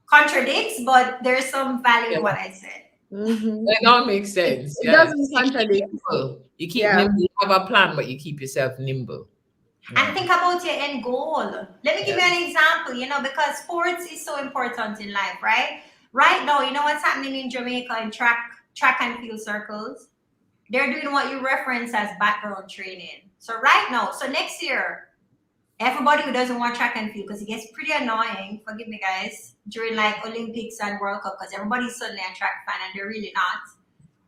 contradicts, but there's some value in what I said. It all makes sense. It doesn't contradict. You keep nimble. You have a plan, but you keep yourself nimble. And think about your end goal. Let me give you an example, because sports is so important in life, right? Right now, you know what's happening in Jamaica in track and field circles? They're doing what you reference as background training. So right now, so next year, everybody who doesn't want track and field, because it gets pretty annoying, forgive me guys, during like Olympics and World Cup, because everybody's suddenly a track fan and they're really not.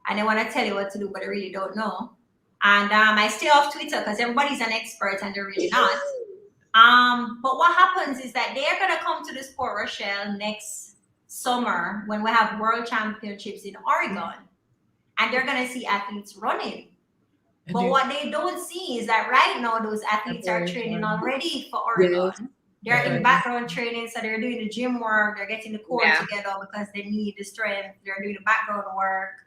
And they want to tell you what to do, but they really don't know. And I stay off Twitter because everybody's an expert and they're really not. But what happens is that they're going to come to the Sport Rochelle next summer when we have World Championships in Oregon. And they're going to see athletes running. But what they don't see is that right now those athletes are training already for Oregon. They're in background training, so they're doing the gym work. They're getting the core together because they need the strength. They're doing the background work.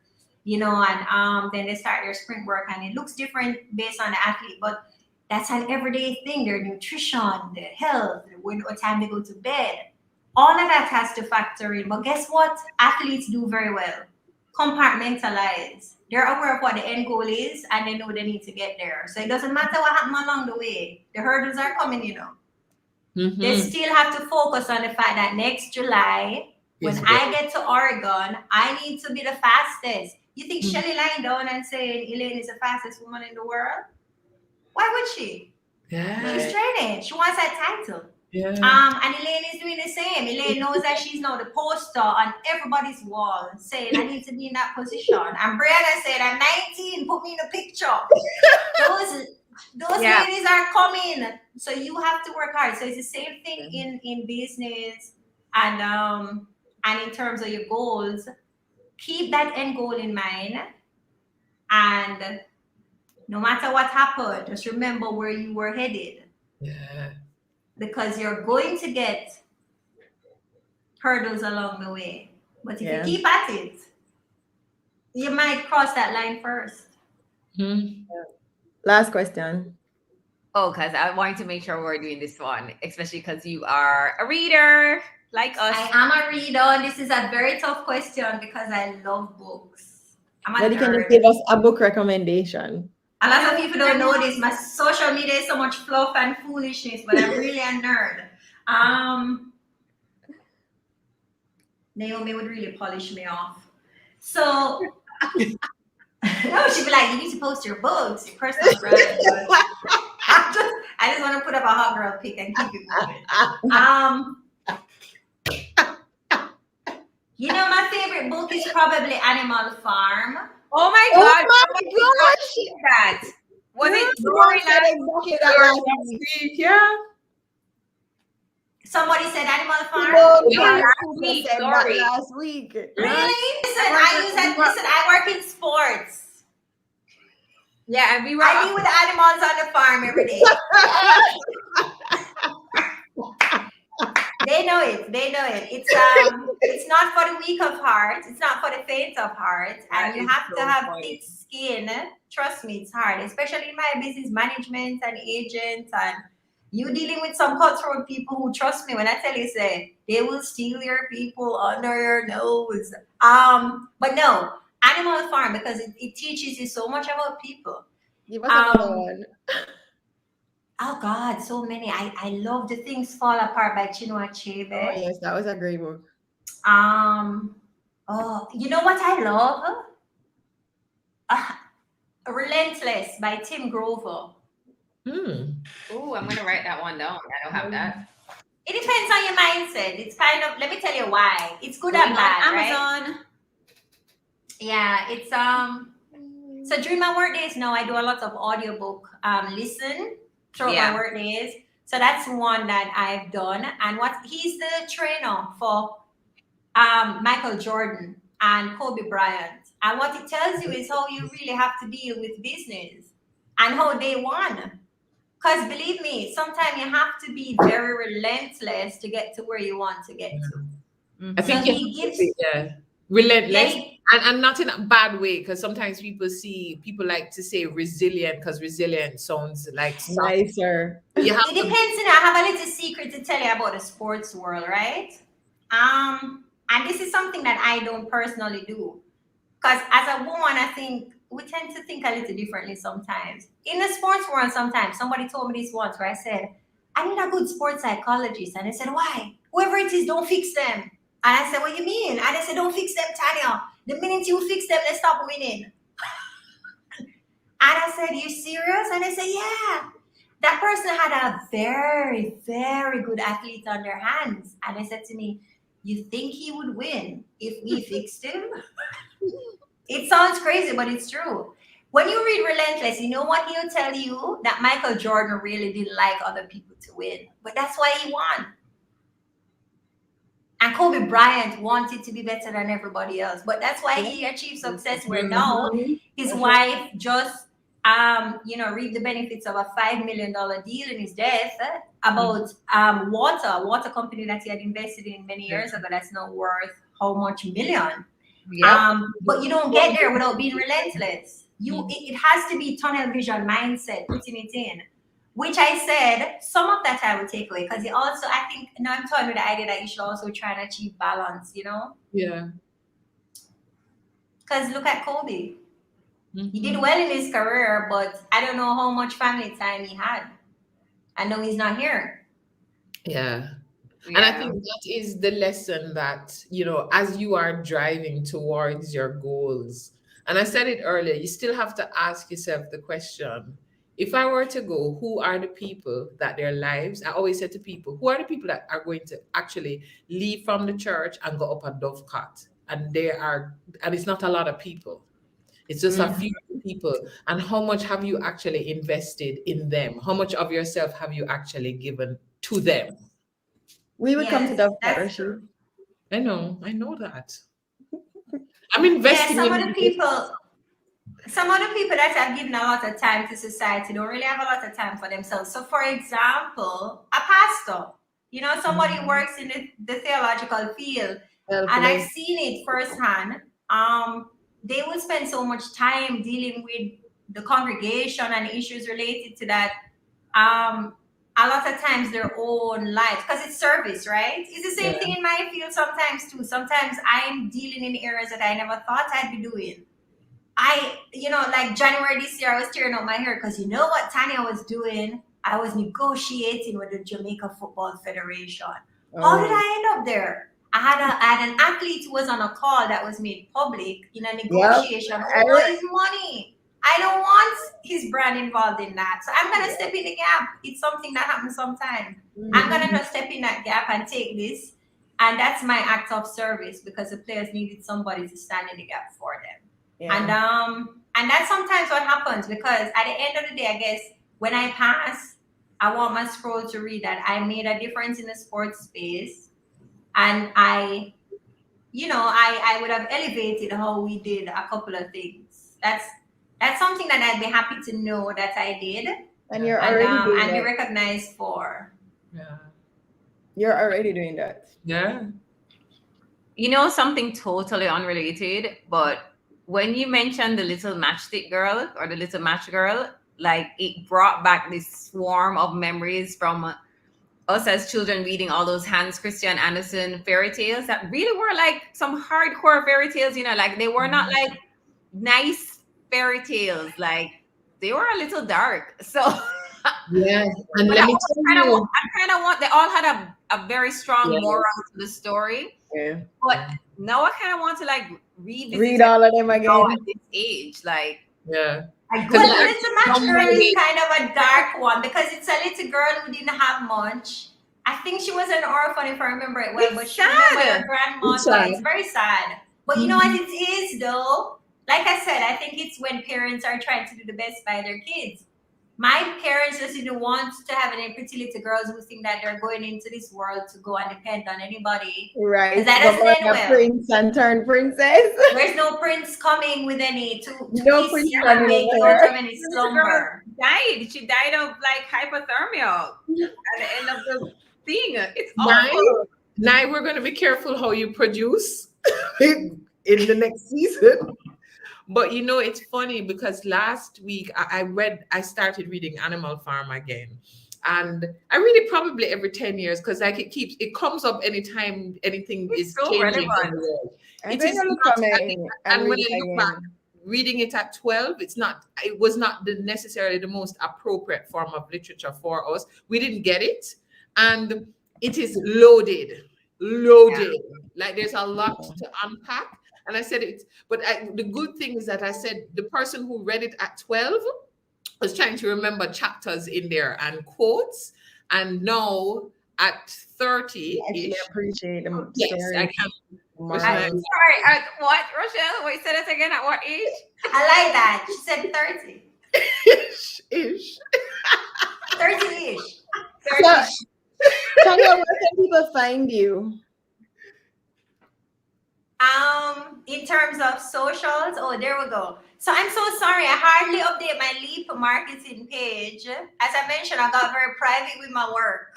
And then they start their sprint work, and it looks different based on the athlete, but that's an everyday thing. Their nutrition, their health, what time they go to bed, all of that has to factor in. But guess what? Athletes do very well. Compartmentalize. They're aware of what the end goal is, and they know they need to get there. So it doesn't matter what happens along the way. The hurdles are coming, They still have to focus on the fact that next July, when I get to Oregon, I need to be the fastest. You think Shelly lying down and saying Elaine is the fastest woman in the world? Why would she? She's training. She wants that title. And Elaine is doing the same. Elaine knows that she's now the poster on everybody's wall saying, I need to be in that position. And Brianna said, I'm 19, put me in the picture. Those ladies are coming. So you have to work hard. So it's the same thing in business and in terms of your goals. Keep that end goal in mind, and no matter what happened, just remember where you were headed. Because you're going to get hurdles along the way. But if you keep at it, you might cross that line first. Last question. Oh, because I wanted to make sure we're doing this one, especially because you are a reader like us. I am a reader, and this is a very tough question because I love books. But you can just give us a book recommendation. A lot of people don't know this. My social media is so much fluff and foolishness, but I'm really a nerd. Naomi would really polish me off. So, no, she'd be like, you need to post your books, your personal brand. I just want to put up a hot girl pic and keep it moving. My favorite book is probably Animal Farm. Oh my God! That was it. Somebody said Animal Farm. Last week. Really? Listen, I work in sports. Yeah, and I deal with animals on the farm every day. They know it. It's not for the weak of heart. It's not for the faint of heart. And you have to have thick skin. Trust me, it's hard, especially in my business management and agents, and you dealing with some cutthroat people who, trust me when I tell you, say they will steal your people under your nose. But no, Animal Farm, because it teaches you so much about people. Give us another one. Oh God, so many. I love The Things Fall Apart by Chinua Achebe. Oh yes, that was a great book. You know what I love? Relentless by Tim Grover. Oh, I'm gonna write that one down. I don't have that. It depends on your mindset. It's kind of, let me tell you why. It's good and bad, Amazon. Right? Yeah, it's So during my work days now, I do a lot of audiobook listen throughout my work days. So that's one that I've done. And he's the trainer for Michael Jordan and Kobe Bryant. And what it tells you is how you really have to deal with business and how they won. Because believe me, sometimes you have to be very relentless to get to where you want to get to. I think so he gives relentless and not in a bad way, because sometimes people like to say resilient because resilient sounds like nicer. It depends. I have a little secret to tell you about the sports world, right? And this is something that I don't personally do. Because as a woman, I think we tend to think a little differently sometimes. In the sports world, sometimes somebody told me this once where I said, I need a good sports psychologist. And they said, why? Whoever it is, don't fix them. And I said, what do you mean? And they said, don't fix them, Tanya. The minute you fix them, they stop winning. And I said, you serious? And they said, yeah. That person had a very, very good athlete on their hands. And they said to me, you think he would win if we fixed him? It sounds crazy, but it's true. When you read Relentless, you know what he'll tell you? That Michael Jordan really didn't like other people to win. But that's why he won. And Kobe Bryant wanted to be better than everybody else. But that's why he achieved success where now his wife just reaped the benefits of a $5 million deal in his death about water company that he had invested in many years ago that's now worth how much million. But you don't get there without being relentless. It has to be tunnel vision mindset, putting it in. Which I said, some of that I would take away because I think, now I'm talking with the idea that you should also try and achieve balance, Yeah. Because look at Kobe. He did well in his career, but I don't know how much family time he had. I know he's not here. Yeah. And I think that is the lesson that, as you are driving towards your goals, and I said it earlier, you still have to ask yourself the question, if I were to go, who are the people that their lives, I always say to people, who are the people that are going to actually leave from the church and go up a Dovecot? And it's not a lot of people. It's just a few people. And how much have you actually invested in them? How much of yourself have you actually given to them? We would come to Dovecot, Rashid. I know that. I'm investing some of the people that have given a lot of time to society don't really have a lot of time for themselves. So, for example, a pastor, somebody who works in the theological field, and I've seen it firsthand. They will spend so much time dealing with the congregation and issues related to that. A lot of times their own lives, because it's service, right? It's the same thing in my field sometimes too. Sometimes I'm dealing in areas that I never thought I'd be doing. Like January this year, I was tearing out my hair because you know what Tanya was doing? I was negotiating with the Jamaica Football Federation. How did I end up there? I had an athlete who was on a call that was made public in a negotiation over his money. I don't want his brand involved in that. So I'm going to step in the gap. It's something that happens sometimes. I'm going to just step in that gap and take this. And that's my act of service because the players needed somebody to stand in the gap for them. Yeah. And that's sometimes what happens because at the end of the day, I guess, when I pass, I want my scroll to read that I made a difference in the sports space. And I would have elevated how we did a couple of things. That's something that I'd be happy to know that I did. And you're already doing that. And be recognized for. Yeah. You're already doing that. Yeah. Something totally unrelated, but when you mentioned the little matchstick girl or the little match girl, like it brought back this swarm of memories from us as children reading all those Hans Christian Andersen fairy tales that really were like some hardcore fairy tales, like they were not like nice fairy tales, like they were a little dark. So yeah, and let me tell you, I kind of want, they all had a very strong moral to the story. Yeah. But now I kind of want to like read all of them again at this age, like yeah. Well, the little match girl is kind of a dark one because it's a little girl who didn't have much. I think she was an orphan if I remember it well, but she remembered her grandmother. It's very sad. But you know what it is though? like I said, I think it's when parents are trying to do the best by their kids. My parents just didn't want to have any pretty little girls who think that they're going into this world to go and depend on anybody. Right. Because that doesn't end A well. prince and turn princess. There's no prince coming with any to No kiss prince you and make you out of any This slumber. girl died. She died of like hypothermia at the end of the thing. It's awful. Now we're going to be careful how you produce in the next season. But you know, it's funny because last week I started reading Animal Farm again. And I read it probably every 10 years because like it comes up anytime anything is so changing in relevant. the world. I It think is I'll not, come I in think- and and when read I it look back, again. reading it at 12, it was not necessarily the most appropriate form of literature for us. We didn't get it. And it is loaded. Like there's a lot to unpack. And I said it, but the good thing is that I said the person who read it at 12 was trying to remember chapters in there and quotes. And now at 30, I appreciate them. yes, I can. Wow. Sorry, at what, Rochelle? Wait, say that again. At what age? I like that. She said 30. Ish. 30-ish. So, Tanya, where can people find you? In terms of socials, oh, there we go. So I'm so sorry, I hardly update my Leap marketing page. As I mentioned, I got very private with my work.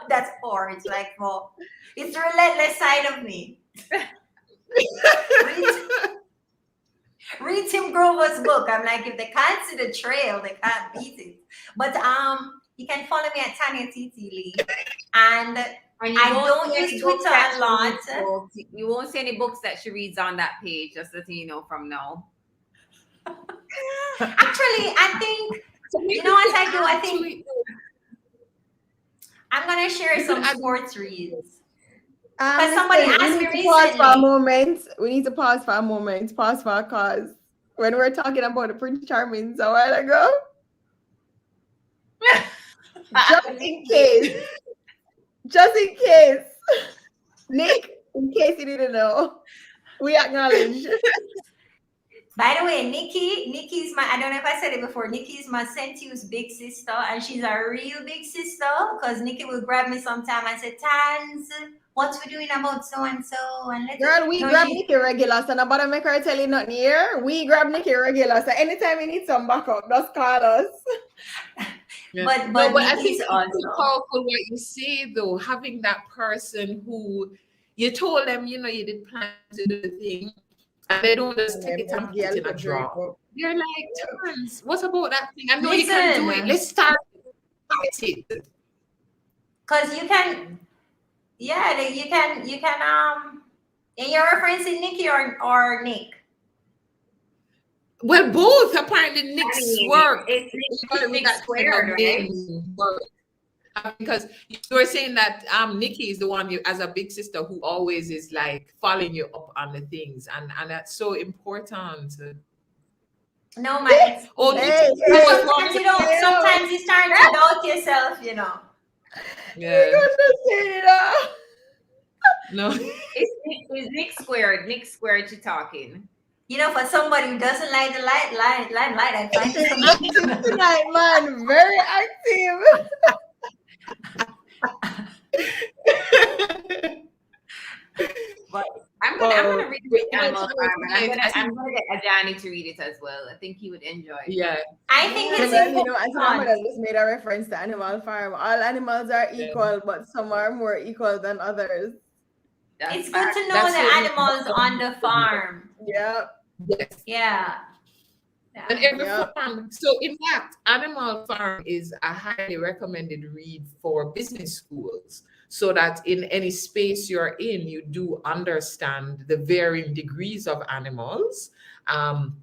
That's poor. It's like, well, it's the relentless side of me. Read Tim Grover's book. I'm like, if they can't see the trail, they can't beat it. But you can follow me at Tanya Lee. And I don't use Twitter a lot. You won't see any books that she reads on that page, just so you know from now. Actually, I think, you know what I do? I think I'm going to share some sports reads. Because somebody asked me recently. Pause for a moment. We need to pause for a moment. Pause for a cause. When we were talking about the Prince Charmings a while ago. Just in case. Nick, in case you didn't know, we acknowledge. By the way, Nikki's my, I don't know if I said it before, Nikki's my Sentius big sister, and she's a real big sister, because Nikki will grab me sometime and say, Tans, what we doing about so-and-so? And girl, we grab Nikki regular, so nobody make her tell you nothing here. We grab Nikki regular, so anytime you need some backup, just call us. Yeah. But I think it's powerful what you say though, having that person who you told them, you know, you did plan to do the thing, and they don't just take it and put it in a drawer. You're like, Tans, what about that thing? I know you can do it. Let's start it. Because you can, yeah, you can, and you're referencing Nikki or Nick? Well, both. Apparently, Nick's work. It's Nick squared, right? Because you were saying that Nikki is the one as a big sister who always is like following you up on the things, and that's so important. No, man. Sometimes you start to doubt yourself, you know. Yeah. No. It's Nick squared. Nick squared to talking. You know, for somebody who doesn't like the limelight, I find it active tonight, man. Very active. But I'm gonna read it. I'm gonna get Ajani to read it as well. I think he would enjoy it. Yeah. I think it's you know, as Muhammad just made a reference to Animal Farm. All animals are equal, but some are more equal than others. It's good to know the animals on the farm. Yeah. Yes. Yeah. And every farm. So in fact, Animal Farm is a highly recommended read for business schools, so that in any space you're in, you do understand the varying degrees of animals, and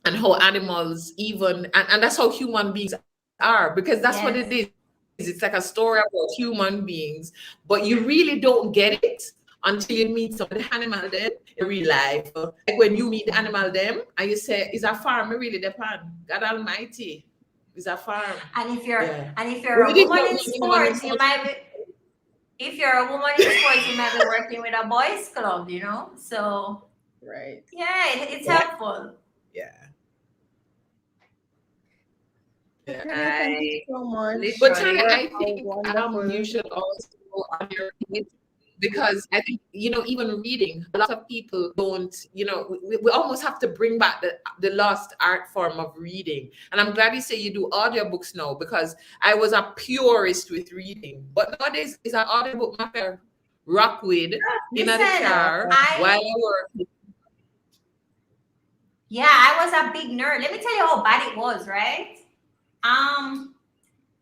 how animals even, and that's how human beings are, because that's what it is. It's like a story about human beings, but you really don't get it until you meet some of the animal them in real life. Like when you meet the animal them and you say, is a farm really depend? God Almighty, is a farm. And if you're a woman in sports, you might be, if you're a woman in sports, you might be working with a boys club, you know? So Right. Yeah, it's helpful. Yeah. Yeah. Tanya, thank you so much. But Literally. Tanya, You're I think wonderful. you should also go on your page, because I think, even reading, a lot of people don't, we almost have to bring back the lost art form of reading. And I'm glad you say you do audiobooks now, because I was a purist with reading. But nowadays, it's an audiobook matter rock with in the Listen, car while I work. Yeah, I was a big nerd. Let me tell you how bad it was, right?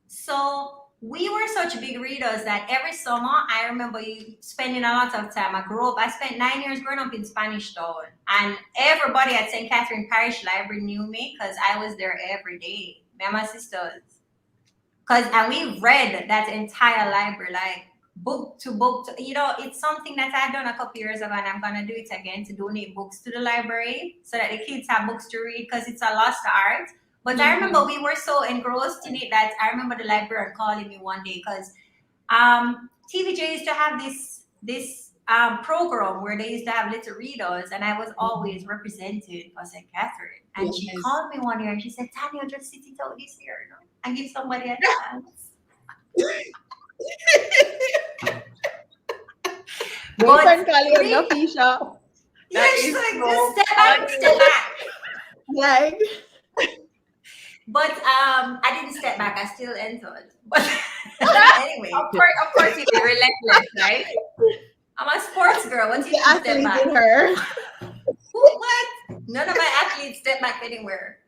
So we were such big readers that every summer I remember you spending a lot of time. I spent 9 years growing up in Spanish Town, and everybody at St. Catherine Parish Library knew me because I was there every day. Me and my sisters. And we read that entire library, like book to book. It's something that I've done a couple years ago, and I'm gonna do it again, to donate books to the library so that the kids have books to read, because it's a lost art. But I remember we were so engrossed in it that I remember the librarian calling me one day, because TVJ used to have this program where they used to have little readers, and I was always represented for St. Catherine. And she called me one year and she said, "Tanya, just sit it out this year, and give somebody a chance." Boyfriend calling no Fisha. Yeah, she's like, just step back. Like, but I didn't step back. I still entered. But anyway, Of course, you're relentless, right? I'm a sports girl. What the you step athlete back? in her. What? None of my athletes step back anywhere.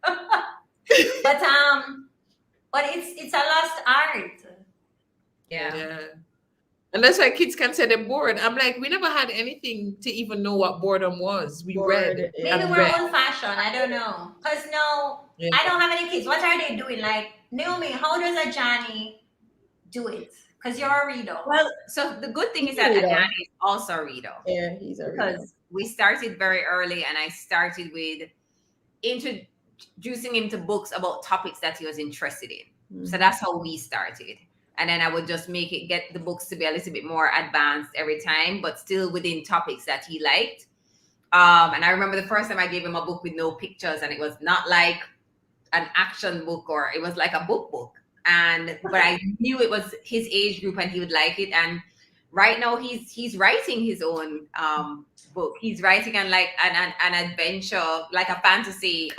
But it's a lost art. Yeah. And that's why kids can say they're bored. I'm like, we never had anything to even know what boredom was. We read. Yeah. Maybe we're old fashioned. I don't know. Because I don't have any kids. What are they doing? Like, Naomi, how does a Johnny do it? Because you're a reader. Well, so the good thing is that Adani is also a reader. Yeah, he's a reader. Because we started very early, and I started with introducing him to books about topics that he was interested in. So that's how we started. And then I would just get the books to be a little bit more advanced every time, but still within topics that he liked. And I remember the first time I gave him a book with no pictures, and it was not like an action book, or it was like a book. But I knew it was his age group and he would like it. And right now he's writing his own book. He's writing like an adventure, like a fantasy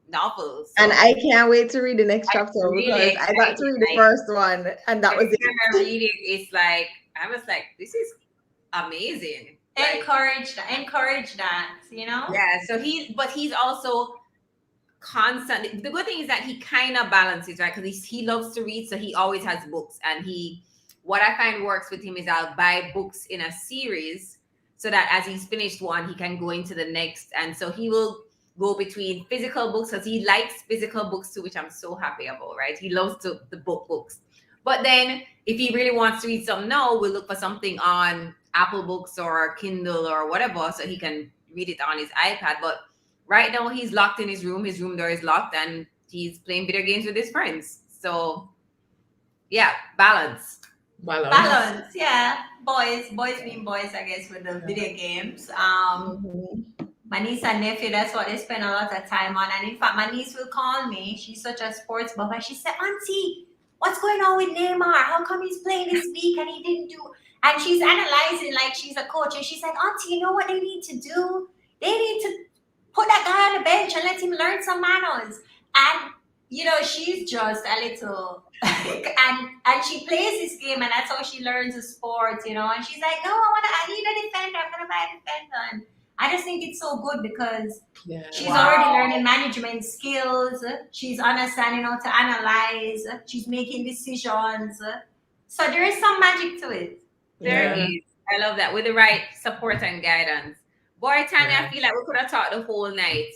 novel. So and I can't wait to read the next chapter, because I got to read the first one, and that was it. I read it, it's like, I was like, this is amazing. Encourage that, Yeah. So he's also constant. The good thing is that he kind of balances, right? Because he loves to read, so he always has books. And what I find works with him is I'll buy books in a series, so that as he's finished one, he can go into the next. And so he will go between physical books, because he likes physical books too, which I'm so happy about, right? He loves the books. But then if he really wants to read some now, we'll look for something on Apple Books or Kindle or whatever, so he can read it on his iPad. But right now he's locked in his room. His room door is locked, and he's playing video games with his friends. So yeah, balance. Yeah. Boys being boys, I guess, with the video games. My niece and nephew, that's what they spend a lot of time on. And in fact, my niece will call me. She's such a sports buff. And she said, "Auntie, what's going on with Neymar? How come he's playing this week and he didn't do?" And she's analyzing like she's a coach. And she's like, "Auntie, you know what they need to do? They need to put that guy on the bench and let him learn some manners." And she's just a little and she plays this game, and that's how she learns the sport, and she's like, "No, I need a defender. I'm gonna buy a defender." And I just think it's so good, because she's already learning management skills. She's understanding how to analyze. She's making decisions. So there is some magic to it. There is. I love that, with the right support and guidance. Boy, Tanya, I feel like we could have talked the whole night.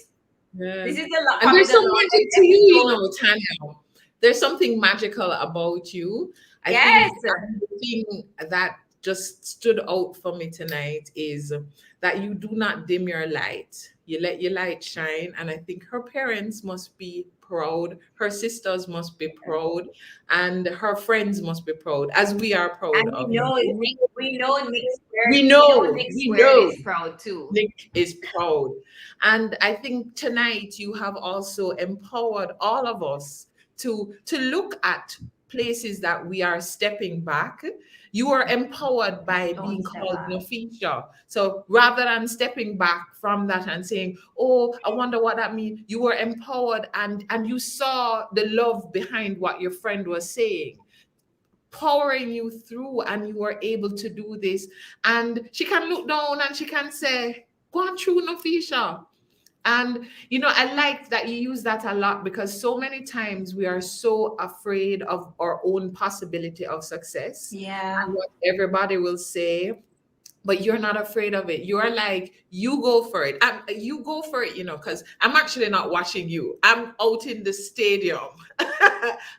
This is a lot. And there's some magic to you, Tanya. There's something magical about you. I think the thing that just stood out for me tonight is that you do not dim your light. You let your light shine. And I think her parents must be proud. Her sisters must be proud. And her friends must be proud, as we are proud And of we you. know Nick, we know Nick Squared. We We know, know Nick we Squared know. is proud too. Nick is proud. And I think tonight you have also empowered all of us to look at places that we are stepping back. You are empowered by Don't being step called back. Nafisha. So rather than stepping back from that and saying, oh, I wonder what that means, you were empowered and you saw the love behind what your friend was saying, powering you through, and you were able to do this. And she can look down and she can say, go on through, Nafisha. And I like that you use that a lot, because so many times we are so afraid of our own possibility of success Yeah. and what everybody will say. But you're not afraid of it. You're like, you go for it. You go for it, because I'm actually not watching you. I'm out in the stadium.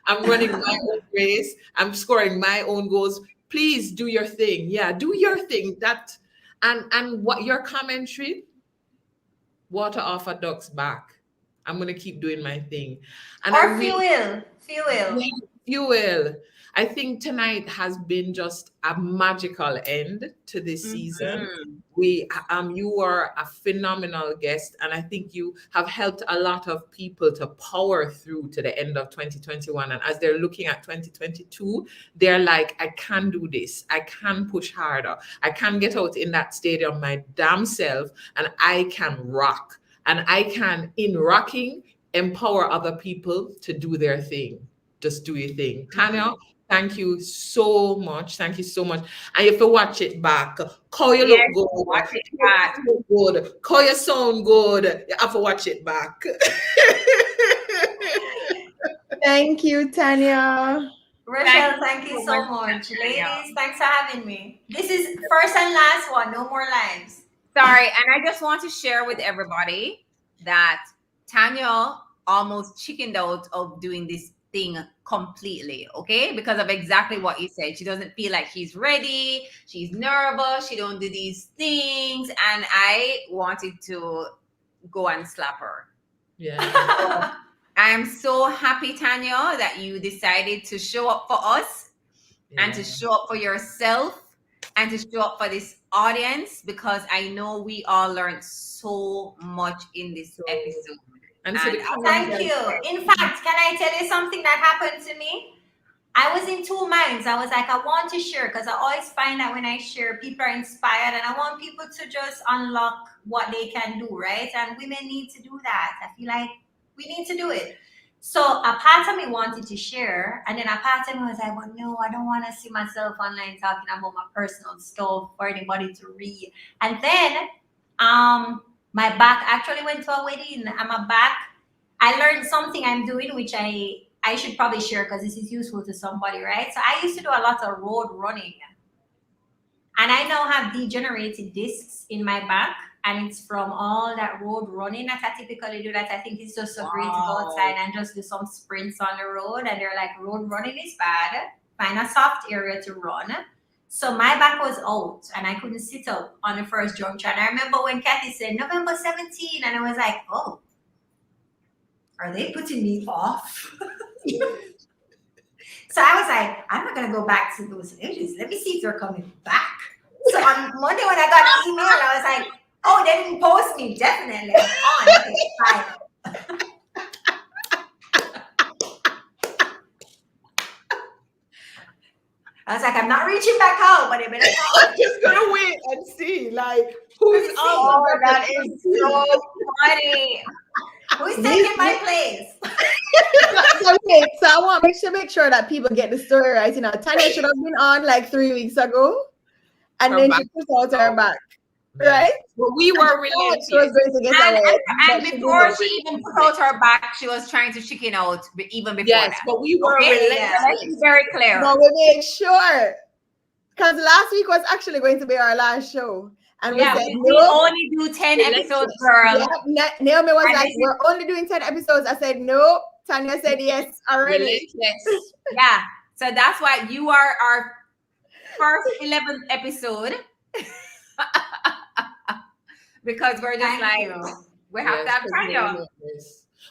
I'm running my own race. I'm scoring my own goals. Please do your thing. Yeah, do your thing. And what your commentary, water off a duck's back. I'm gonna keep doing my thing. And I Or really, fuel. yeah, fuel. I think tonight has been just a magical end to this season. You were a phenomenal guest, and I think you have helped a lot of people to power through to the end of 2021. And as they're looking at 2022, they're like, I can do this. I can push harder. I can get out in that stadium my damn self, and I can rock. And I can, in rocking, empower other people to do their thing. Just do your thing. Tanya, thank you so much. Thank you so much. And if you watch it back, call you look good. Watch it back. Look good. Call you sound good. You have to watch it back. Thank you, Tanya. Rachel, thank you so much. Ladies, thanks for having me. This is first and last one. No more lives. Sorry, and I just want to share with everybody that Tanya almost chickened out of doing this thing completely, okay? Because of exactly what you said. She doesn't feel like she's ready. She's nervous. She don't do these things. And I wanted to go and slap her. Yeah. I am so happy, Tanya, that you decided to show up for us and to show up for yourself and to show up for this audience, because I know we all learned so much in this episode. And thank you. In fact, can I tell you something that happened to me? I was in two minds. I was like, I want to share, because I always find that when I share, people are inspired, and I want people to just unlock what they can do, right? And women need to do that. I feel like we need to do it. So a part of me wanted to share, and then a part of me was like, well, no, I don't want to see myself online talking about my personal stuff for anybody to read. And then my back actually went to a wedding, and my back, I learned something I'm doing, which I should probably share because this is useful to somebody, right? So I used to do a lot of road running, and I now have degenerated discs in my back, and it's from all that road running that I typically do. That I think it's just so great to go outside and just do some sprints on the road. And they're like, road running is bad. Find a soft area to run. So my back was out, and I couldn't sit up on the first junction. And I remember when Kathy said November 17, and I was like, oh, are they putting me off? So I was like, I'm not gonna go back to those images. Let me see if they're coming back. So on Monday when I got an email, I was like, oh, they didn't post me. Definitely, I'm on. Okay, fine. I was like, I'm not reaching back out, but it better call. I'm just gonna wait and see, like, who's on. Oh, that is so funny. Who's taking my place? So I want to make sure that people get the story right. Tanya should have been on like 3 weeks ago, and then she put out her back, right? But we were related. She was going to get away. And before she even put out her back, she was trying to chicken out even before that. But we were related. Let's be very clear. But we made sure, because last week was actually going to be our last show. And we said, we only do 10 episodes, girl. Yeah, Naomi was like, we're only doing 10 episodes. I said, no. Tanya said yes already. Yeah. So that's why you are our first 11th episode. Because we're just We have to have Tanya.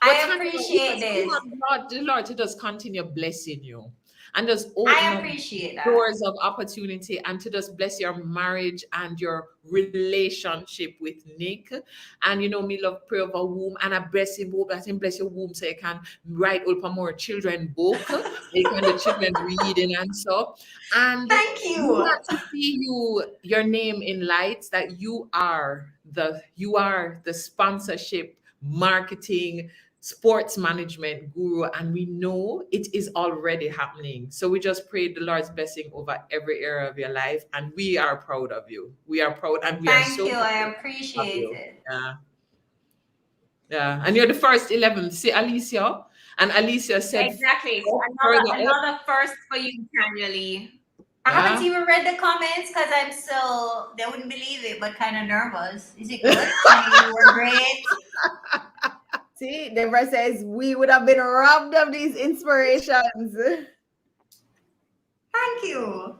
I appreciate this. The Lord to just continue blessing you and just I open up appreciate that. doors of opportunity and to just bless your marriage and your relationship with Nick. And me love pray over womb and I bless him both. Let him bless your womb so you can write up more children book. You can the children reading and so. And Thank we you. want to see your name in lights that you are the sponsorship, marketing, sports management guru, and we know it is already happening. So we just pray the Lord's blessing over every area of your life, and we are proud of you. We are proud, and we are so Thank you. I proud of appreciate you. it. Yeah. And you're the first 11. See Alicia, and Alicia said Exactly. So another first for you, Tanya Lee. I haven't even read the comments because I'm so, they wouldn't believe it, but kind of nervous. Is it good? You were great. See, Deborah says we would have been robbed of these inspirations. Thank you.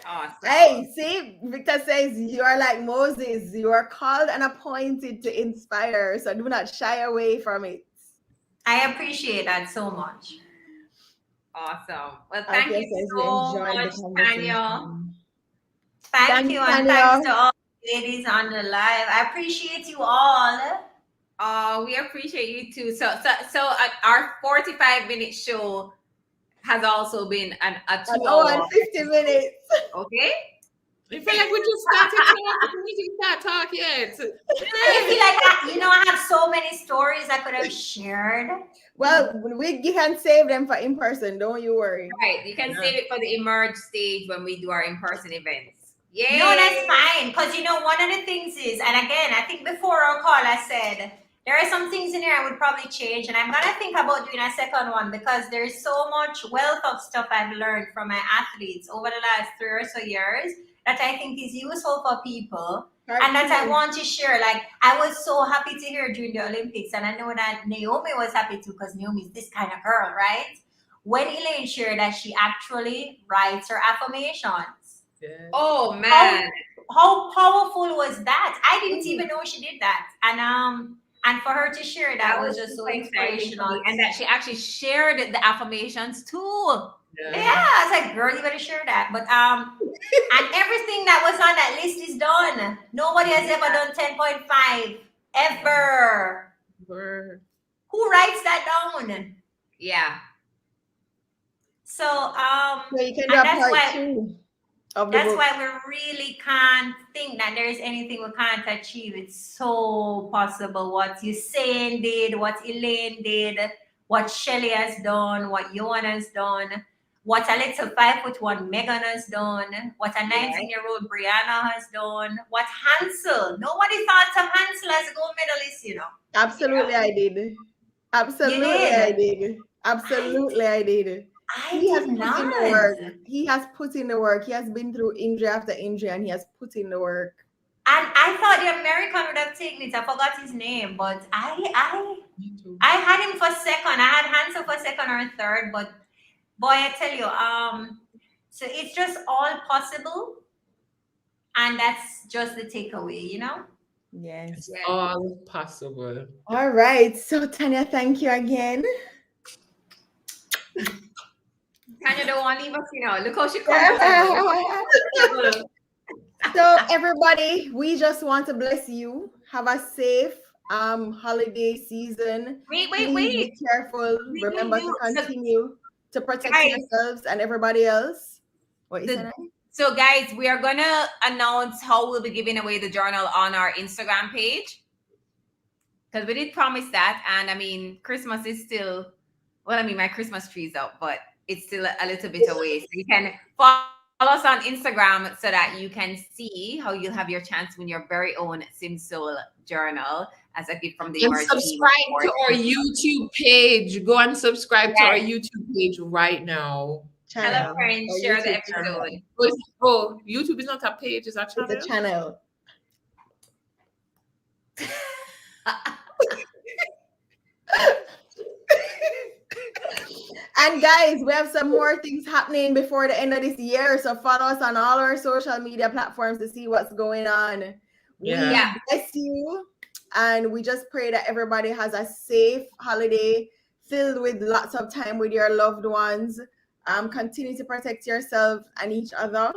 Awesome. Hey, see, Victor says you are like Moses. You are called and appointed to inspire. So do not shy away from it. I appreciate that so much. Awesome. Well, thank you so much, Tanya. Thank you, and thanks to all the ladies on the live. I appreciate you all. We appreciate you too. So our 45-minute show has also been a 2 hour and 50 minutes. Okay. I feel like we just started talking. We didn't start talking yet. I feel like I have so many stories I could have shared. Well, we can save them for in person. Don't you worry. Right. You can save it for the emerge stage when we do our in-person events. Yeah. No, that's fine. Because one of the things is, and again, I think before our call, I said there are some things in here I would probably change, and I'm gonna think about doing a second one because there's so much wealth of stuff I've learned from my athletes over the last 3 or so years that I think is useful for people. And that I want to share. Like, I was so happy to hear during the Olympics, and I know that Naomi was happy too because Naomi's this kind of girl, right? When Elaine shared that she actually writes her affirmations. Yeah. Oh man, how powerful was that? I didn't even know she did that, and for her to share that was just so inspirational. And that she actually shared the affirmations too. Yeah, I was like, girl, you better share that. But and everything that was on that list is done. Nobody has ever done 10.5 ever. Who writes that down? Yeah. So you can do a part 2 of the that's book. why we really can't think that there is anything we can't achieve. It's so possible. What Usain did, what Elaine did, what Shelly has done, what Johan has done, what a little 5'1" Megan has done, what a 19-year-old Brianna has done, what Hansel. Nobody thought of Hansel as a gold medalist, Absolutely, I did. Absolutely, I did. Absolutely, I did. He has put in the work. He has put in the work. He has been through injury after injury, and he has put in the work. And I thought the American would have taken it. I forgot his name, but I had him for second. I had Hansel for second or third, but boy, I tell you, so it's just all possible, and that's just the takeaway, Yes, it's all possible. All right, so Tanya, thank you again. Tanya don't want to leave us, Look how she comes. So everybody, we just want to bless you. Have a safe holiday season. Wait. Be careful. Remember to continue to protect yourselves and everybody else. What is that? So guys, we are gonna announce how we'll be giving away the journal on our Instagram page. Because we did promise that. And I mean, Christmas is still, my Christmas tree is up, but it's still a little bit away. So you can follow us on Instagram so that you can see how you'll have your chance to win your very own Simsoul journal as a gift from the And subscribe to our YouTube page. Go and subscribe to our YouTube page right now. Tell a friend, share the episode. Oh, YouTube is not a page, it's a channel. It's a channel. And guys, we have some more things happening before the end of this year. So follow us on all our social media platforms to see what's going on. Yeah. We bless you. And we just pray that everybody has a safe holiday filled with lots of time with your loved ones. Continue to protect yourself and each other.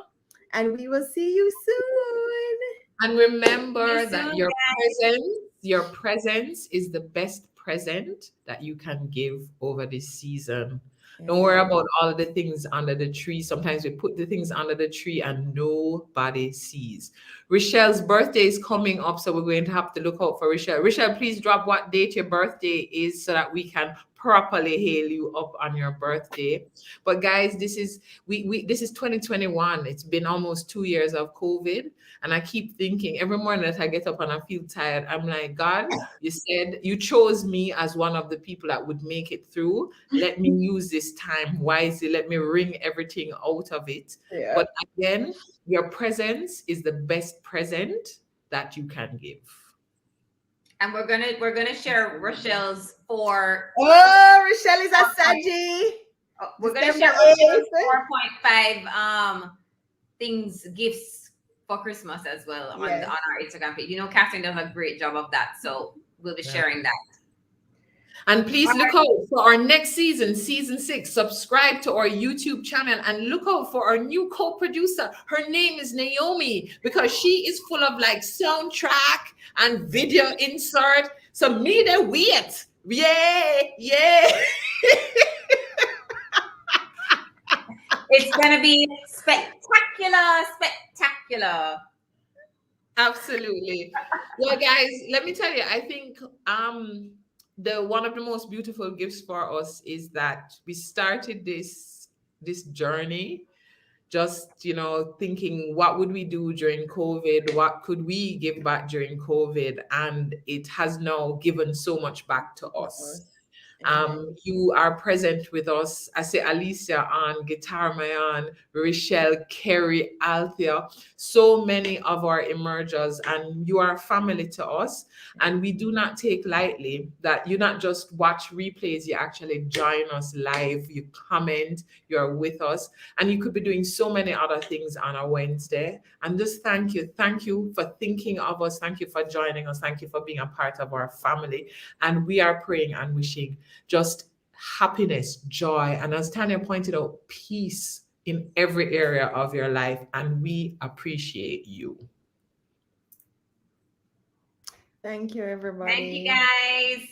And we will see you soon. And remember See you that soon, your presence is the best present that you can give over this season. Don't worry about all the things under the tree. Sometimes we put the things under the tree and nobody sees. Rochelle's birthday is coming up, so we're going to have to look out for Rochelle. Rochelle, please drop what date your birthday is so that we can properly hail you up on your birthday. But guys, this is this is 2021. It's been almost 2 years of COVID. And I keep thinking every morning that I get up and I feel tired, I'm like, God, you said you chose me as one of the people that would make it through. Let me use this time wisely. Let me wring everything out of it. Yeah. But again, your presence is the best present that you can give. And we're gonna share Rochelle's 4. Oh, Rochelle is a Saji. We're gonna December share Rochelle's 8th. 4.5 gifts for Christmas as well on Yes. our Instagram page. You know, Catherine does a great job of that, so we'll be sharing that. And please look out for our next season, season 6. Subscribe to our YouTube channel and look out for our new co-producer. Her name is Naomi because she is full of like soundtrack and video insert. So me the wait. Yeah. It's gonna be spectacular. Absolutely. Well, guys, let me tell you, I think the one of the most beautiful gifts for us is that we started this journey just thinking, what would we do during COVID? What could we give back during COVID? And it has now given so much back to us. You are present with us. I say Alicia on guitar, Mayan, Rochelle, Kerry, Althea, so many of our emergers, and you are family to us. And we do not take lightly that you not just watch replays, you actually join us live, you comment, you're with us, and you could be doing so many other things on a Wednesday. And just thank you for thinking of us. Thank you for joining us. Thank you for being a part of our family. And we are praying and wishing just happiness, joy, and as Tanya pointed out, peace in every area of your life. And we appreciate you. Thank you, everybody. Thank you, guys.